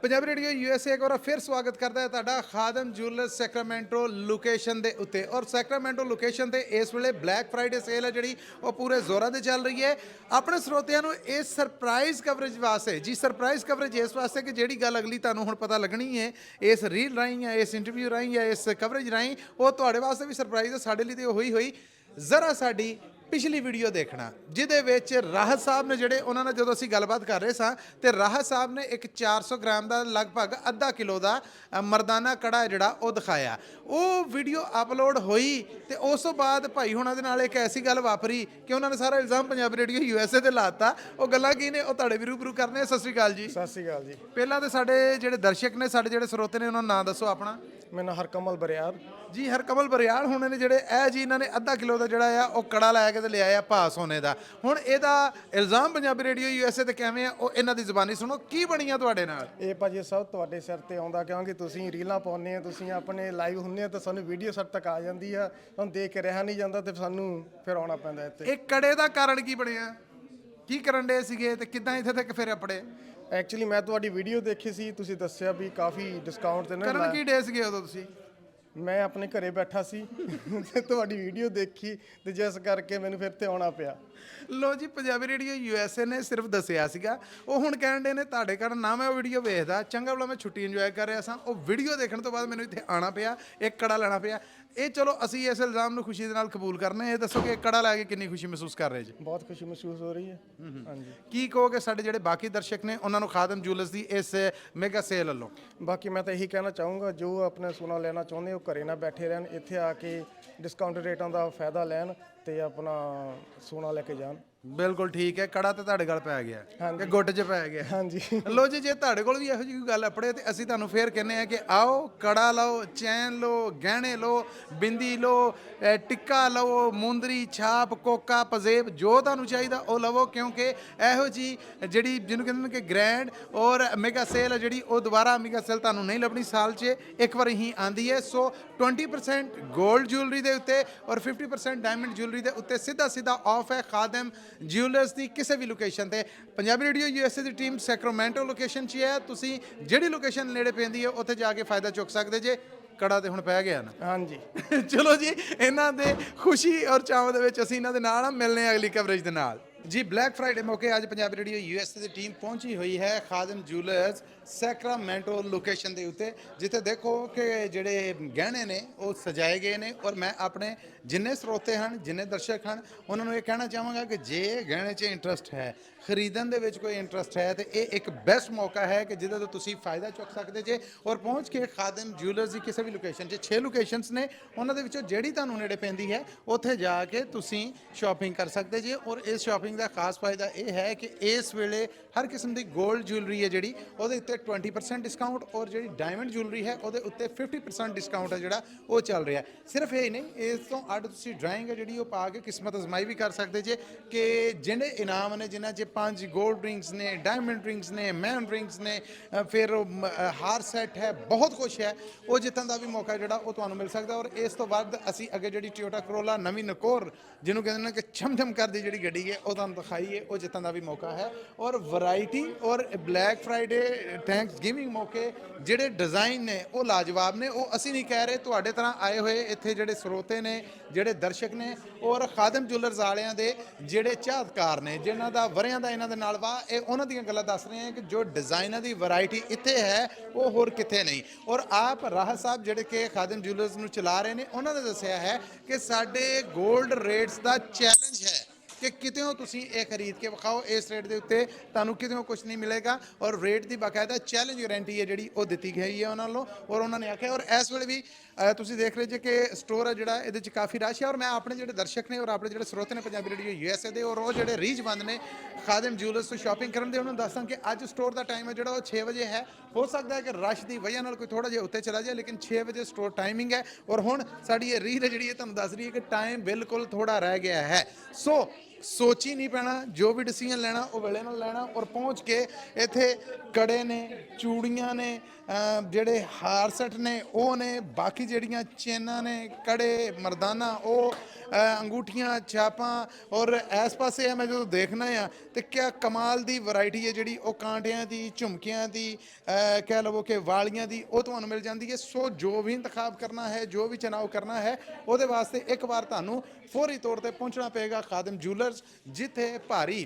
ਪੰਜਾਬੀ ਰੇਡੀਓ USA ਇੱਕ ਵਾਰ ਫਿਰ ਸਵਾਗਤ ਕਰਦਾ ਹੈ ਤੁਹਾਡਾ ਖਾਦਮ ਜੂਲਰਸ ਸੈਕਰਾਮੈਂਟੋ ਲੋਕੇਸ਼ਨ ਦੇ ਉੱਤੇ। ਔਰ ਸੈਕਰਾਮੈਂਟੋ ਲੋਕੇਸ਼ਨ ਤੇ ਇਸ ਵੇਲੇ ਬਲੈਕ ਫਰਾਈਡੇ ਸੇਲ ਹੈ ਜਿਹੜੀ, ਉਹ ਪੂਰੇ ਜ਼ੋਰਾਂ ਤੇ ਚੱਲ ਰਹੀ ਹੈ। ਆਪਣੇ ਸਰੋਤਿਆਂ ਨੂੰ ਇਸ ਸਰਪ੍ਰਾਈਜ਼ ਕਵਰੇਜ ਵਾਸਤੇ ਜੀ, ਸਰਪ੍ਰਾਈਜ਼ ਕਵਰੇਜ ਇਸ ਵਾਸਤੇ ਕਿ ਜਿਹੜੀ ਗੱਲ ਅਗਲੀ ਤੁਹਾਨੂੰ ਹੁਣ ਪਤਾ ਲੱਗਣੀ ਹੈ ਇਸ ਰੀਲ ਰਾਹੀਂ ਜਾਂ ਇਸ ਇੰਟਰਵਿਊ ਰਾਹੀਂ ਜਾਂ ਇਸ ਕਵਰੇਜ ਰਾਹੀਂ, ਉਹ ਤੁਹਾਡੇ ਵਾਸਤੇ ਵੀ ਸਰਪ੍ਰਾਈਜ਼ ਹੈ, ਸਾਡੇ ਲਈ ਤੇ ਹੋਈ ਹੋਈ। ਜ਼ਰਾ ਸਾਡੀ ਪਿਛਲੀ ਵੀਡੀਓ ਦੇਖਣਾ, ਜਿਹਦੇ ਵਿੱਚ ਰਾਹਤ ਸਾਹਿਬ ਨੇ ਜਿਹੜੇ, ਉਹਨਾਂ ਨਾਲ ਜਦੋਂ ਅਸੀਂ ਗੱਲਬਾਤ ਕਰ ਰਹੇ ਸਾਂ, ਤੇ ਰਾਹਤ ਸਾਹਿਬ ਨੇ ਇੱਕ 400 ਗ੍ਰਾਮ ਦਾ ਲਗਭਗ ਅੱਧਾ ਕਿਲੋ ਦਾ ਮਰਦਾਨਾ ਕੜਾ ਹੈ ਜਿਹੜਾ ਉਹ ਦਿਖਾਇਆ। ਉਹ ਵੀਡੀਓ ਅਪਲੋਡ ਹੋਈ ਤੇ ਉਸ ਤੋਂ ਬਾਅਦ ਭਾਈ ਹੁਣਾਂ ਦੇ ਨਾਲ ਇੱਕ ਐਸੀ ਗੱਲ ਵਾਪਰੀ ਕਿ ਉਹਨਾਂ ਨੇ ਸਾਰਾ ਇਲਜ਼ਾਮ ਪੰਜਾਬੀ ਰੇਡੀਓ USA ਤੇ ਲਾਤਾ। ਉਹ ਗੱਲਾਂ ਕੀ ਨੇ, ਉਹ ਤੁਹਾਡੇ ਵੀ ਰੂਬਰੂ ਕਰਨੇ। ਸਤਿ ਸ਼੍ਰੀ ਅਕਾਲ ਜੀ। ਸਤਿ ਸ਼੍ਰੀ ਅਕਾਲ ਜੀ। ਪਹਿਲਾਂ ਤੇ ਸਾਡੇ ਜਿਹੜੇ ਦਰਸ਼ਕ ਨੇ, ਸਾਡੇ ਜਿਹੜੇ ਸਰੋਤੇ ਨੇ, ਉਹਨਾਂ ਦਾ ਨਾਂ ਦੱਸੋ ਆਪਣਾ। ਮੇਰਾ ਨਾਮ ਹਰਕਮਲ ਬਰਿਆਰ ਜੀ। ਹਰਕਮਲ ਬਰਿਆਲ ਹੋਣੇ ਨੇ ਜਿਹੜੇ, ਇਹ ਜੀ ਇਹਨਾਂ ਨੇ ਅੱਧਾ ਕਿਲੋ ਦਾ ਜਿਹੜਾ ਆ ਉਹ ਕੜਾ ਲੈ ਕੇ ਤੇ ਲਿਆਇਆ ਭਾ ਸੋਨੇ ਦਾ। ਹੁਣ ਇਹਦਾ ਇਲਜ਼ਾਮ ਪੰਜਾਬੀ ਰੇਡੀਓ USA ਤੇ ਕਿਵੇਂ ਆ, ਉਹ ਇਹਨਾਂ ਦੀ ਜ਼ੁਬਾਨੀ ਸੁਣੋ। ਕੀ ਬਣੀਆਂ ਤੁਹਾਡੇ ਨਾਲ? ਇਹ ਭਾਜੀ ਸਭ ਤੁਹਾਡੇ ਸਿਰ ਤੇ ਆਉਂਦਾ, ਕਿਉਂਕਿ ਤੁਸੀਂ ਰੀਲਾਂ ਪਾਉਂਦੇ ਆ, ਤੁਸੀਂ ਆਪਣੇ ਲਾਈਵ ਹੁੰਦੇ ਆ, ਤਾਂ ਸਾਨੂੰ ਵੀਡੀਓ ਸਾਡੇ ਤੱਕ ਆ ਜਾਂਦੀ ਆ। ਤੁਹਾਨੂੰ ਦੇਖ ਕੇ ਰਿਹਾ ਨਹੀਂ ਜਾਂਦਾ, ਤੇ ਸਾਨੂੰ ਫਿਰ ਆਉਣਾ ਪੈਂਦਾ ਇੱਥੇ। ਇਹ ਕੜੇ ਦਾ ਕਾਰਨ ਕੀ ਬਣਿਆ? ਕੀ ਕਰਨ ਦੇ ਸੀਗੇ ਤੇ ਕਿੱਦਾਂ ਇੱਥੇ ਤੱਕ ਫਿਰ ਆਪੜੇ? ਐਕਚੁਅਲੀ ਮੈਂ ਤੁਹਾਡੀ ਵੀਡੀਓ ਦੇਖੀ ਸੀ, ਤੁਸੀਂ ਦੱਸਿਆ ਵੀ ਕਾਫੀ ਡਿਸਕਾਊਂਟ ਤੇ ਕਰਨ ਕੀ ਡੇ ਸੀਗੇ ਉਦੋਂ ਤੁਸੀਂ? ਮੈਂ ਆਪਣੇ ਘਰੇ ਬੈਠਾ ਸੀ ਤੇ ਤੁਹਾਡੀ ਵੀਡੀਓ ਦੇਖੀ, ਤੇ ਜਿਸ ਕਰਕੇ ਮੈਨੂੰ ਫਿਰ ਤੇ ਆਉਣਾ ਪਿਆ। ਲੋ ਜੀ, ਪੰਜਾਬੀ ਰੇਡੀਓ USA ਨੇ ਸਿਰਫ ਦੱਸਿਆ ਸੀਗਾ, ਉਹ ਹੁਣ ਕਹਿਣ ਦੇ ਨੇ ਤੁਹਾਡੇ ਕਾਰਨ ਨਾ ਮੈਂ ਉਹ ਵੀਡੀਓ ਵੇਖਦਾ। ਚੰਗਾ ਭਲਾ ਮੈਂ ਛੁੱਟੀ ਇੰਜੋਏ ਕਰ ਰਿਹਾ ਸਾਂ, ਉਹ ਵੀਡੀਓ ਦੇਖਣ ਤੋਂ ਬਾਅਦ ਮੈਨੂੰ ਇੱਥੇ ਆਉਣਾ ਪਿਆ, ਇੱਕ ਕੜਾ ਲੈਣਾ ਪਿਆ। ਇਹ ਚਲੋ ਅਸੀਂ ਇਸ ਇਲਜ਼ਾਮ ਨੂੰ ਖੁਸ਼ੀ ਦੇ ਨਾਲ ਕਬੂਲ ਕਰਨੇ। ਇਹ ਦੱਸੋ ਕਿ ਇੱਕ ਕੜਾ ਲੈ ਕੇ ਕਿੰਨੀ ਖੁਸ਼ੀ ਮਹਿਸੂਸ ਕਰ ਰਹੇ ਜੀ? ਬਹੁਤ ਖੁਸ਼ੀ ਮਹਿਸੂਸ ਹੋ ਰਹੀ ਹੈ। ਹਾਂਜੀ। ਕੀ ਕਹੋਗੇ ਸਾਡੇ ਜਿਹੜੇ ਬਾਕੀ ਦਰਸ਼ਕ ਨੇ ਉਹਨਾਂ ਨੂੰ ਖਾਦਮ ਜੂਲਰਸ ਦੀ ਇਸ ਮੈਗਾ ਸੇਲ ਵੱਲੋਂ? ਬਾਕੀ ਮੈਂ ਤਾਂ ਇਹੀ ਕਹਿਣਾ ਚਾਹੂੰਗਾ, ਜੋ ਆਪਣਾ ਸੋਨਾ ਲੈਣਾ ਚਾਹੁੰਦੇ ਉਹ ਘਰੇ ਨਾ ਬੈਠੇ ਰਹਿਣ, ਇੱਥੇ ਆ ਕੇ ਡਿਸਕਾਊਂਟ ਰੇਟਾਂ ਦਾ ਫਾਇਦਾ ਲੈਣ ਤੇ ਆਪਣਾ ਸੋਨਾ ਲੈ ਕੇ ਜਾਣ। ਬਿਲਕੁਲ ਠੀਕ ਹੈ। ਕੜਾ ਤੇ ਤੁਹਾਡੇ ਗੱਲ ਪੈ ਗਿਆ ਕਿ ਗੁੱਟ 'ਚ ਪੈ ਗਿਆ? ਹਾਂਜੀ। ਲੋ ਜੀ, ਜੇ ਤੁਹਾਡੇ ਕੋਲ ਵੀ ਇਹੋ ਜਿਹੀ ਕੋਈ ਗੱਲ ਆਪੜੇ ਤੇ ਅਸੀਂ ਤੁਹਾਨੂੰ ਫੇਰ ਕਹਿੰਦੇ ਆ ਕਿ ਆਓ, ਕੜਾ ਲਓ, ਚੈਨ ਲਓ, ਗਹਿਣੇ ਲਓ, ਬਿੰਦੀ ਲਓ, ਟਿੱਕਾ ਲਓ, ਮੁੰਦਰੀ, ਛਾਪ, ਕੋਕਾ, ਪਜ਼ੇਬ, ਜੋ ਤੁਹਾਨੂੰ ਚਾਹੀਦਾ ਉਹ ਲਵੋ। ਕਿਉਂਕਿ ਇਹੋ ਜੀ ਜਿਹੜੀ ਜਿਹਨੂੰ ਕਹਿੰਦੇ ਨੇ ਕਿ ਗ੍ਰੈਂਡ ਔਰ ਮੈਗਾ ਸੇਲ ਹੈ ਜਿਹੜੀ, ਉਹ ਦੁਬਾਰਾ ਮੈਗਾ ਸੇਲ ਤੁਹਾਨੂੰ ਨਹੀਂ ਲੱਭਣੀ, ਸਾਲ 'ਚ ਇੱਕ ਵਾਰ ਹੀ ਆਂਦੀ ਹੈ। ਸੋ 20% 골ਡ ਜੁਐਲਰੀ ਦੇ ਉੱਤੇ ਔਰ 50% ਡਾਇਮੰਡ ਜੁਐਲਰੀ ਦੇ ਉੱਤੇ ਸਿੱਧਾ ਆਫ ਹੈ ਖਾਦਮ ਜਿਊਲਰਸ ਦੀ ਕਿਸੇ ਵੀ ਲੋਕੇਸ਼ਨ ਤੇ। ਪੰਜਾਬੀ ਰੇਡੀਓ USA ਦੀ ਟੀਮ ਸੈਕਰਾਮੈਂਟੋ ਲੋਕੇਸ਼ਨ 'ਚ ਹੈ। ਤੁਸੀਂ ਜਿਹੜੀ ਲੋਕੇਸ਼ਨ ਨੇੜੇ ਪੈਂਦੀ ਹੈ ਉੱਥੇ ਜਾ ਕੇ ਫਾਇਦਾ ਚੁੱਕ ਸਕਦੇ ਜੇ। ਕੜਾ ਤੇ ਹੁਣ ਪੈ ਗਿਆ ਨਾ? ਹਾਂਜੀ। ਚਲੋ ਜੀ, ਇਹਨਾਂ ਦੇ ਖੁਸ਼ੀ ਔਰ ਚਾਅ ਦੇ ਵਿੱਚ ਅਸੀਂ ਇਹਨਾਂ ਦੇ ਨਾਲ ਮਿਲਨੇ ਅਗਲੀ ਕਵਰੇਜ ਦੇ ਨਾਲ। ਜੀ ਬਲੈਕ ਫਰਾਈਡੇ ਮੌਕੇ ਅੱਜ ਪੰਜਾਬੀ ਰੇਡੀਓ ਯੂਐਸਏ ਦੀ ਟੀਮ ਪਹੁੰਚੀ ਹੋਈ ਹੈ ਖਾਦਮ ਜੂਲਰਸ ਸੈਕਰਾਮੈਂਟੋ ਲੋਕੇਸ਼ਨ ਦੇ ਉੱਤੇ, ਜਿੱਥੇ ਦੇਖੋ ਕਿ ਜਿਹੜੇ ਗਹਿਣੇ ਨੇ ਉਹ ਸਜਾਏ ਗਏ ਨੇ। ਔਰ ਮੈਂ ਆਪਣੇ ਜਿੰਨੇ ਸਰੋਤੇ ਹਨ, ਜਿੰਨੇ ਦਰਸ਼ਕ ਹਨ, ਉਹਨਾਂ ਨੂੰ ਇਹ ਕਹਿਣਾ ਚਾਹਾਂਗਾ ਕਿ ਜੇ ਗਹਿਣੇ 'ਚ ਇੰਟਰਸਟ ਹੈ, ਖਰੀਦਣ ਦੇ ਵਿੱਚ ਕੋਈ ਇੰਟਰਸਟ ਹੈ, ਤੇ ਇਹ ਇੱਕ ਬੈਸਟ ਮੌਕਾ ਹੈ ਕਿ ਜਿਹਦੇ ਤੋਂ ਤੁਸੀਂ ਫਾਇਦਾ ਚੁੱਕ ਸਕਦੇ ਜੇ। ਔਰ ਪਹੁੰਚ ਕੇ ਖਾਦਮ ਜੂਲਰਸ ਦੀ ਕਿਸੇ ਵੀ ਲੋਕੇਸ਼ਨ 'ਚ 6 ਲੋਕੇਸ਼ਨਸ ਨੇ, ਉਹਨਾਂ ਦੇ ਵਿੱਚੋਂ ਜਿਹੜੀ ਤੁਹਾਨੂੰ ਨੇੜੇ ਪੈਂਦੀ ਹੈ ਉੱਥੇ ਜਾ ਕੇ ਤੁਸੀਂ ਸ਼ਾਪਿੰਗ ਕਰ ਸਕਦੇ ਜੇ। ਔਰ ਇਸ ਸ਼ਾਪਿੰਗ ਦਾ ਖਾਸ ਫਾਇਦਾ ਇਹ ਹੈ ਕਿ ਇਸ ਵੇਲੇ ਹਰ ਕਿਸਮ ਦੀ 골ਡ ਜੁਐਲਰੀ ਹੈ ਜਿਹੜੀ ਉਹਦੇ ਉੱਤੇ 20% ਡਿਸਕਾਊਂਟ, ਔਰ ਜਿਹੜੀ ਡਾਇਮੰਡ ਜੁਐਲਰੀ ਹੈ ਉਹਦੇ ਉੱਤੇ 50% ਡਿਸਕਾਊਂਟ ਹੈ ਜਿਹੜਾ ਉਹ ਚੱਲ ਰਿਹਾ। ਸਿਰਫ ਇਹ ਨਹੀਂ, ਇਸ ਤੋਂ ਅੱਡ ਤੁਸੀਂ ਡਰਾਇੰਗ ਹੈ ਜਿਹੜੀ ਉਹ ਪਾ ਕੇ ਕਿਸਮਤ ਅਜ਼ਮਾਈ ਵੀ ਕਰ ਸਕਦੇ ਜੇ ਕਿ ਜਿਹੜੇ ਇਨਾਮ ਨੇ, ਜਿਨ੍ਹਾਂ 'ਚ 5 골ਡ ਰਿੰਗਸ ਨੇ, ਡਾਇਮੰਡ ਰਿੰਗਸ ਨੇ, ਮੈਨ ਰਿੰਗਸ ਨੇ, ਫਿਰ ਹਾਰ ਸੈੱਟ ਹੈ, ਬਹੁਤ ਕੁਛ ਹੈ, ਉਹ ਜਿੱਤਣ ਦਾ ਵੀ ਮੌਕਾ ਜਿਹੜਾ ਉਹ ਤੁਹਾਨੂੰ ਮਿਲ ਸਕਦਾ। ਔਰ ਇਸ ਤੋਂ ਬਾਅਦ ਅਸੀਂ ਅੱਗੇ ਜਿਹੜੀ ਟੋਯੋਟਾ ਕਰੋਲਾ ਨਵੀਂ ਨਕੋਰ, ਜਿਹਨੂੰ ਕਹਿੰਦੇ ਨੇ ਕਿ ਛਮ-ਛਮ ਕਰਦੀ ਜਿਹੜੀ ਗੱਡੀ ਹੈ, ਉਹ ਤੁਹਾਨੂੰ ਦਿਖਾਈਏ, ਉਹ ਜਿੱਤਣ ਦਾ ਵੀ ਮੌਕਾ ਹੈ। ਔਰ ਵੈਰਾਈਟੀ ਔਰ ਬਲੈਕ ਫਰਾਈਡੇ ਥੈਂਕਸ ਗਿਵਿੰਗ ਮੌਕੇ ਜਿਹੜੇ ਡਿਜ਼ਾਈਨ ਨੇ ਉਹ ਲਾਜਵਾਬ ਨੇ। ਉਹ ਅਸੀਂ ਨਹੀਂ ਕਹਿ ਰਹੇ, ਤੁਹਾਡੇ ਤਰ੍ਹਾਂ ਆਏ ਹੋਏ ਇੱਥੇ ਜਿਹੜੇ ਸਰੋਤੇ ਨੇ, ਜਿਹੜੇ ਦਰਸ਼ਕ ਨੇ, ਔਰ ਖਾਦਮ ਜੁਐਲਰਸ ਵਾਲਿਆਂ ਦੇ ਜਿਹੜੇ ਚਾਹਤਕਾਰ ਨੇ, ਜਿਨ੍ਹਾਂ ਦਾ ਵਰਿਆਂ ਦਾ ਇਹਨਾਂ ਦੇ ਨਾਲ ਵਾ, ਇਹ ਉਹਨਾਂ ਦੀਆਂ ਗੱਲਾਂ ਦੱਸ ਰਹੇ ਆ ਕਿ ਜੋ ਡਿਜ਼ਾਈਨਾਂ ਦੀ ਵੈਰਾਈਟੀ ਇੱਥੇ ਹੈ ਉਹ ਹੋਰ ਕਿਤੇ ਨਹੀਂ। ਔਰ ਆਪ ਰਾਹ ਸਾਹਿਬ ਜਿਹੜੇ ਕਿ ਖਾਦਮ ਜੁਐਲਰਸ ਨੂੰ ਚਲਾ ਰਹੇ ਨੇ, ਉਹਨਾਂ ਨੇ ਦੱਸਿਆ ਹੈ ਕਿ ਸਾਡੇ 골ਡ ਰੇਟਸ ਦਾ ਚੈਲੰਜ ਹੈ ਕਿ ਕਿਤੇੋਂ ਤੁਸੀਂ ਇਹ ਖਰੀਦ ਕੇ ਵਿਖਾਓ, ਇਸ ਰੇਟ ਦੇ ਉੱਤੇ ਤੁਹਾਨੂੰ ਕਿਤੇੋਂ ਕੁਝ ਨਹੀਂ ਮਿਲੇਗਾ। ਔਰ ਰੇਟ ਦੀ ਬਾਕਾਇਦਾ ਚੈਲੰਜ ਗਾਰੰਟੀ ਹੈ ਜਿਹੜੀ ਉਹ ਦਿੱਤੀ ਗਈ ਹੈ ਉਹਨਾਂ ਵੱਲੋਂ। ਔਰ ਉਹਨਾਂ ਨੇ ਆਖਿਆ, ਔਰ ਇਸ ਵੇਲੇ ਵੀ ਤੁਸੀਂ ਦੇਖ ਰਹੇ ਜੇ ਕਿ ਸਟੋਰ ਹੈ ਜਿਹੜਾ, ਇਹਦੇ 'ਚ ਕਾਫੀ ਰਸ਼ ਹੈ। ਔਰ ਮੈਂ ਆਪਣੇ ਜਿਹੜੇ ਦਰਸ਼ਕ ਨੇ ਔਰ ਆਪਣੇ ਜਿਹੜੇ ਸਰੋਤੇ ਨੇ ਪੰਜਾਬੀ ਰੇਡੀਓ ਯੂਐਸਏ ਦੇ, ਔਰ ਉਹ ਜਿਹੜੇ ਰੀਝਵੰਦ ਨੇ ਖਾਦਮ ਜੂਲਰਸ ਤੋਂ ਸ਼ਾਪਿੰਗ ਕਰਨ ਦੇ, ਉਹਨਾਂ ਨੂੰ ਦੱਸਾਂ ਕਿ ਅੱਜ ਸਟੋਰ ਦਾ ਟਾਈਮ ਹੈ ਜਿਹੜਾ ਉਹ 6 ਵਜੇ ਹੈ। ਹੋ ਸਕਦਾ ਹੈ ਕਿ ਰਸ਼ ਦੀ ਵਜ੍ਹਾ ਨਾਲ ਕੋਈ ਥੋੜਾ ਜਿਹਾ ਉੱਤੇ ਚਲਾ ਜਾਏ, ਲੇਕਿਨ 6 ਵਜੇ ਸਟੋਰ ਟਾਈਮਿੰਗ ਹੈ। ਔਰ ਹੁਣ ਸਾਡੀ ਇਹ ਰੀਲ ਹੈ ਜਿਹੜੀ ਇਹ ਤੁਹਾਨੂੰ ਦੱਸ ਰਹੀ ਹੈ ਕਿ ਟਾਈਮ ਬਿਲਕੁਲ ਥੋੜਾ ਰਹਿ ਗਿਆ ਹੈ। ਸੋ ਸੋਚ ਹੀ ਨਹੀਂ ਪੈਣਾ, ਜੋ ਵੀ ਡਿਸੀਜਨ ਲੈਣਾ ਉਹ ਵੇਲੇ ਨਾਲ ਲੈਣਾ। ਔਰ ਪਹੁੰਚ ਕੇ ਇੱਥੇ ਕੜੇ ਨੇ, ਚੂੜੀਆਂ ਨੇ, ਜਿਹੜੇ ਹਾਰ ਸੈੱਟ ਨੇ ਉਹ ਨੇ, ਬਾਕੀ ਜਿਹੜੀਆਂ ਚੇਨਾਂ ਨੇ, ਕੜੇ, ਮਰਦਾਨਾ, ਉਹ ਅੰਗੂਠੀਆਂ, ਛਾਪਾਂ। ਔਰ ਇਸ ਪਾਸੇ ਮੈਂ ਜਦੋਂ ਦੇਖਣਾ ਆ ਤੇ ਕਿਆ ਕਮਾਲ ਦੀ ਵੈਰਾਈਟੀ ਹੈ ਜਿਹੜੀ ਉਹ ਕਾਂਟਿਆਂ ਦੀ, ਝੁਮਕਿਆਂ ਦੀ, ਕਹਿ ਲਵੋ ਕਿ ਵਾਲੀਆਂ ਦੀ, ਉਹ ਤੁਹਾਨੂੰ ਮਿਲ ਜਾਂਦੀ ਹੈ। ਸੋ ਜੋ ਵੀ ਇੰਤਖਾਬ ਕਰਨਾ ਹੈ, ਜੋ ਵੀ ਚੁਣਾਵ ਕਰਨਾ ਹੈ, ਉਹਦੇ ਵਾਸਤੇ ਇੱਕ ਵਾਰ ਤੁਹਾਨੂੰ ਫੌਰੀ ਤੌਰ ਤੇ ਪਹੁੰਚਣਾ ਪਏਗਾ ਖਾਦਮ ਜੂਲਰਸ, ਜਿੱਥੇ ਭਾਰੀ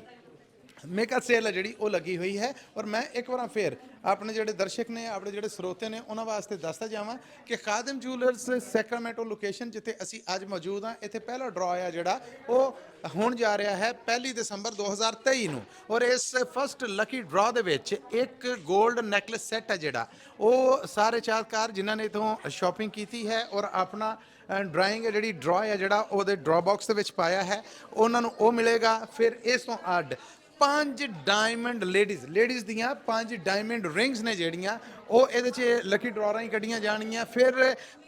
ਮੇਕਅਪ ਸੇਲ ਹੈ ਜਿਹੜੀ ਉਹ ਲੱਗੀ ਹੋਈ ਹੈ। ਔਰ ਮੈਂ ਇੱਕ ਵਾਰ ਫਿਰ ਆਪਣੇ ਜਿਹੜੇ ਦਰਸ਼ਕ ਨੇ, ਆਪਣੇ ਜਿਹੜੇ ਸਰੋਤੇ ਨੇ, ਉਹਨਾਂ ਵਾਸਤੇ ਦੱਸਦਾ ਜਾਵਾਂ ਕਿ ਖਾਦਮ ਜੂਲਰਸ ਸੈਕਰਾਮੈਂਟੋ ਲੋਕੇਸ਼ਨ ਜਿੱਥੇ ਅਸੀਂ ਅੱਜ ਮੌਜੂਦ ਹਾਂ, ਇੱਥੇ ਪਹਿਲਾ ਡਰਾਅ ਆ ਜਿਹੜਾ ਉਹ ਹੋਣ ਜਾ ਰਿਹਾ ਹੈ 1 ਦਸੰਬਰ 2023 ਨੂੰ। ਔਰ ਇਸ ਫਸਟ ਲੱਕੀ ਡਰਾਅ ਦੇ ਵਿੱਚ ਇੱਕ 골ਡ ਨੈਕਲੇਸ ਸੈੱਟ ਹੈ ਜਿਹੜਾ ਉਹ ਸਾਰੇ ਚਾਹਤਕਾਰ ਜਿਨ੍ਹਾਂ ਨੇ ਇਥੋਂ ਸ਼ਾਪਿੰਗ ਕੀਤੀ ਹੈ ਔਰ ਆਪਣਾ ਡਰਾਇੰਗ ਹੈ ਜਿਹੜੀ ਡਰਾਅ ਹੈ ਜਿਹੜਾ ਉਹਦੇ ਡਰਾਅ ਬਾਕਸ ਦੇ ਵਿੱਚ ਪਾਇਆ ਹੈ, ਉਹਨਾਂ ਨੂੰ ਉਹ ਮਿਲੇਗਾ। ਫਿਰ ਇਸ ਤੋਂ ਅੱਡ 5 ਡਾਇਮੰਡ ਲੇਡੀਜ਼ ਦੀਆਂ 5 ਡਾਇਮੰਡ ਰਿੰਗਸ ਨੇ ਜਿਹੜੀਆਂ ਉਹ ਇਹਦੇ 'ਚ ਲੱਕੀ ਡਰਾਅ ਰਾਹੀਂ ਕੱਢੀਆਂ ਜਾਣਗੀਆਂ। ਫਿਰ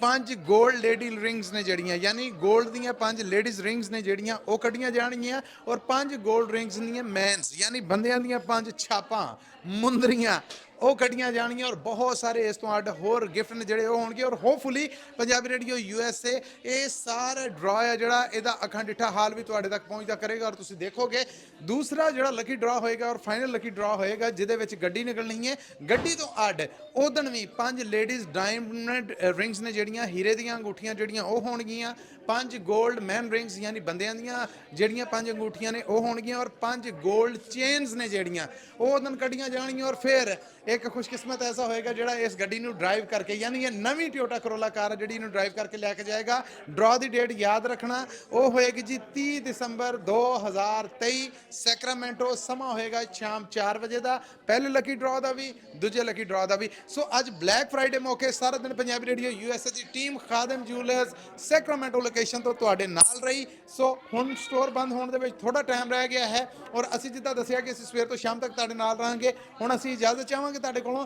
5 골ਡ ਲੇਡੀ ਰਿੰਗਸ ਨੇ ਜਿਹੜੀਆਂ, ਯਾਨੀ 골ਡ ਦੀਆਂ 5 ਲੇਡੀਜ਼ ਰਿੰਗਸ ਨੇ ਜਿਹੜੀਆਂ ਉਹ ਕੱਢੀਆਂ ਜਾਣਗੀਆਂ। ਔਰ 5 골ਡ ਰਿੰਗਸ ਦੀਆਂ ਮੈਨਸ ਯਾਨੀ ਬੰਦਿਆਂ ਦੀਆਂ 5 ਛਾਪਾਂ, ਮੁੰਦਰੀਆਂ, ਉਹ ਕੱਢੀਆਂ ਜਾਣਗੀਆਂ। ਔਰ ਬਹੁਤ ਸਾਰੇ ਇਸ ਤੋਂ ਅੱਡ ਹੋਰ ਗਿਫਟ ਨੇ ਜਿਹੜੇ ਉਹ ਹੋਣਗੇ। ਔਰ ਹੋਪਫੁਲੀ ਪੰਜਾਬੀ ਰੇਡੀਓ ਯੂਐਸਏ ਇਹ ਸਾਰਾ ਡਰਾਅ ਹੈ ਜਿਹੜਾ ਇਹਦਾ ਅੱਖਾਂ ਡਿੱਠਾ ਹਾਲ ਵੀ ਤੁਹਾਡੇ ਤੱਕ ਪਹੁੰਚਦਾ ਕਰੇਗਾ। ਔਰ ਤੁਸੀਂ ਦੇਖੋਗੇ ਦੂਸਰਾ ਜਿਹੜਾ ਲੱਕੀ ਡਰਾਅ ਹੋਏਗਾ ਔਰ ਫਾਈਨਲ ਲੱਕੀ ਡਰਾਅ ਹੋਏਗਾ ਜਿਹਦੇ ਵਿੱਚ ਗੱਡੀ ਨਿਕਲਣੀ ਹੈ। ਗੱਡੀ ਤੋਂ ਅੱਡ ਉਦਣ ਵੀ 5 ਲੇਡੀਜ਼ ਡਾਇਮੰਡ ਰਿੰਗਸ ਨੇ ਜਿਹੜੀਆਂ, ਹੀਰੇ ਦੀਆਂ ਅੰਗੂਠੀਆਂ ਜਿਹੜੀਆਂ ਉਹ ਹੋਣਗੀਆਂ। 5 골ਡ ਮੈਨ ਰਿੰਗਸ ਯਾਨੀ ਬੰਦਿਆਂ ਦੀਆਂ ਜਿਹੜੀਆਂ 5 ਅੰਗੂਠੀਆਂ ਨੇ ਉਹ ਹੋਣਗੀਆਂ। ਔਰ 5 골ਡ ਚੇਨਸ ਨੇ ਜਿਹੜੀਆਂ ਉਹ ਉਦਣ ਕੱਢੀਆਂ ਜਾਣਗੀਆਂ। ਔਰ ਫਿਰ ਇੱਕ ਖੁਸ਼ਕਿਸਮਤ ਐਸਾ ਹੋਏਗਾ ਜਿਹੜਾ ਇਸ ਗੱਡੀ ਨੂੰ ਡਰਾਈਵ ਕਰਕੇ, ਯਾਨੀ ਇਹ ਨਵੀਂ ਟੋਯੋਟਾ ਕਰੋਲਾ ਕਾਰ ਜਿਹੜੀ ਇਹਨੂੰ ਡਰਾਈਵ ਕਰਕੇ ਲੈ ਕੇ ਜਾਏਗਾ। ਡਰਾਅ ਦੀ ਡੇਟ ਯਾਦ ਰੱਖਣਾ, ਉਹ ਹੋਏਗੀ ਜੀ 30 ਦਸੰਬਰ 2023 ਸੈਕਰਾਮੈਂਟੋ। ਸਮਾਂ ਹੋਏਗਾ ਸ਼ਾਮ 4 ਵਜੇ ਦਾ, ਪਹਿਲੇ ਲੱਕੀ ਡਰਾਅ ਦਾ ਵੀ, ਦੂਜੇ ਲੱਕੀ ਡਰਾਅ ਦਾ ਵੀ। ਸੋ ਅੱਜ ਬਲੈਕ ਫਰਾਈਡੇ ਮੌਕੇ ਸਾਰਾ ਦਿਨ ਪੰਜਾਬੀ ਰੇਡੀਓ ਯੂਐਸਏ ਦੀ ਟੀਮ ਖਾਦਮ ਜੂਲਰਸ ਸੈਕਰਾਮੈਂਟੋ ਲੋਕੇਸ਼ਨ ਤੋਂ ਤੁਹਾਡੇ ਨਾਲ ਰਹੀ। ਸੋ ਹੁਣ ਸਟੋਰ ਬੰਦ ਹੋਣ ਦੇ ਵਿੱਚ ਥੋੜਾ ਟਾਈਮ ਰਹਿ ਗਿਆ ਹੈ ਔਰ ਅਸੀਂ ਜਿੱਦਾਂ ਦੱਸਿਆ ਕਿ ਅਸੀਂ ਸਵੇਰ ਤੋਂ ਸ਼ਾਮ ਤੱਕ ਤੁਹਾਡੇ ਨਾਲ ਰਹਾਂਗੇ। ਹੁਣ ਅਸੀਂ ਇਜਾਜ਼ਤ ਚਾਹਾਂਗੇ ਤੁਹਾਡੇ ਕੋਲੋਂ,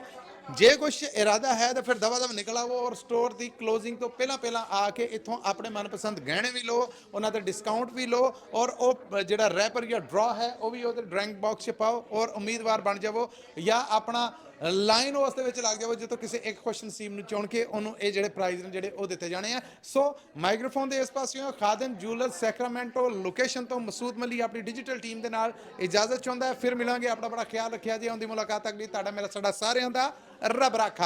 ਜੇ ਕੁਛ ਇਰਾਦਾ ਹੈ ਤਾਂ ਫਿਰ ਦਵਾ ਨਿਕਲ ਆਵੋ ਔਰ ਸਟੋਰ ਦੀ ਕਲੋਜ਼ਿੰਗ ਤੋਂ ਪਹਿਲਾਂ ਆ ਕੇ ਇੱਥੋਂ ਆਪਣੇ ਮਨਪਸੰਦ ਗਹਿਣੇ ਵੀ ਲਓ, ਉਹਨਾਂ ਤੇ ਡਿਸਕਾਊਂਟ ਵੀ ਲਓ ਔਰ ਉਹ ਜਿਹੜਾ ਰੈਪਰ ਜਾਂ ਡਰਾ ਹੈ ਉਹ ਵੀ ਉਹਦੇ ਡਰਾਇੰਗ ਬਾਕਸ 'ਚ ਪਾਓ ਔਰ ਉਮੀਦਵਾਰ ਬਣ ਜਾਵੋ ਜਾਂ ਆਪਣਾ ਲਾਈਨ ਉਸ ਦੇ ਵਿੱਚ ਲੱਗ ਜਾਵੋ ਜਿੱਥੋਂ ਕਿਸੇ ਇੱਕ ਕੁਐਸਚਨ ਨਸੀਬ ਨੂੰ ਚੁਣ ਕੇ ਉਹਨੂੰ ਇਹ ਜਿਹੜੇ ਪ੍ਰਾਈਜ਼ ਨੇ ਜਿਹੜੇ ਉਹ ਦਿੱਤੇ ਜਾਣੇ ਆ। ਸੋ ਮਾਈਕ੍ਰੋਫੋਨ ਦੇ ਇਸ ਪਾਸਿਓਂ ਖਾਦਮ ਜੂਲਰਸ ਸੈਕਰਾਮੈਂਟੋ ਲੋਕੇਸ਼ਨ ਤੋਂ ਮਸੂਦ ਮਲੀ ਆਪਣੀ ਡਿਜੀਟਲ ਟੀਮ ਦੇ ਨਾਲ ਇਜਾਜ਼ਤ ਚਾਹੁੰਦਾ ਹੈ। ਫਿਰ ਮਿਲਾਂਗੇ, ਆਪਣਾ ਬੜਾ ਖਿਆਲ ਰੱਖਿਆ ਜੀ। ਆਉਂਦੀ ਮੁਲਾਕਾਤ ਤੱਕ ਲਈ ਤੁਹਾਡਾ ਮੇਰਾ ਸਾਡਾ ਸਾਰਿਆਂ ਦਾ ਰੱਬ ਰਾਖਾ।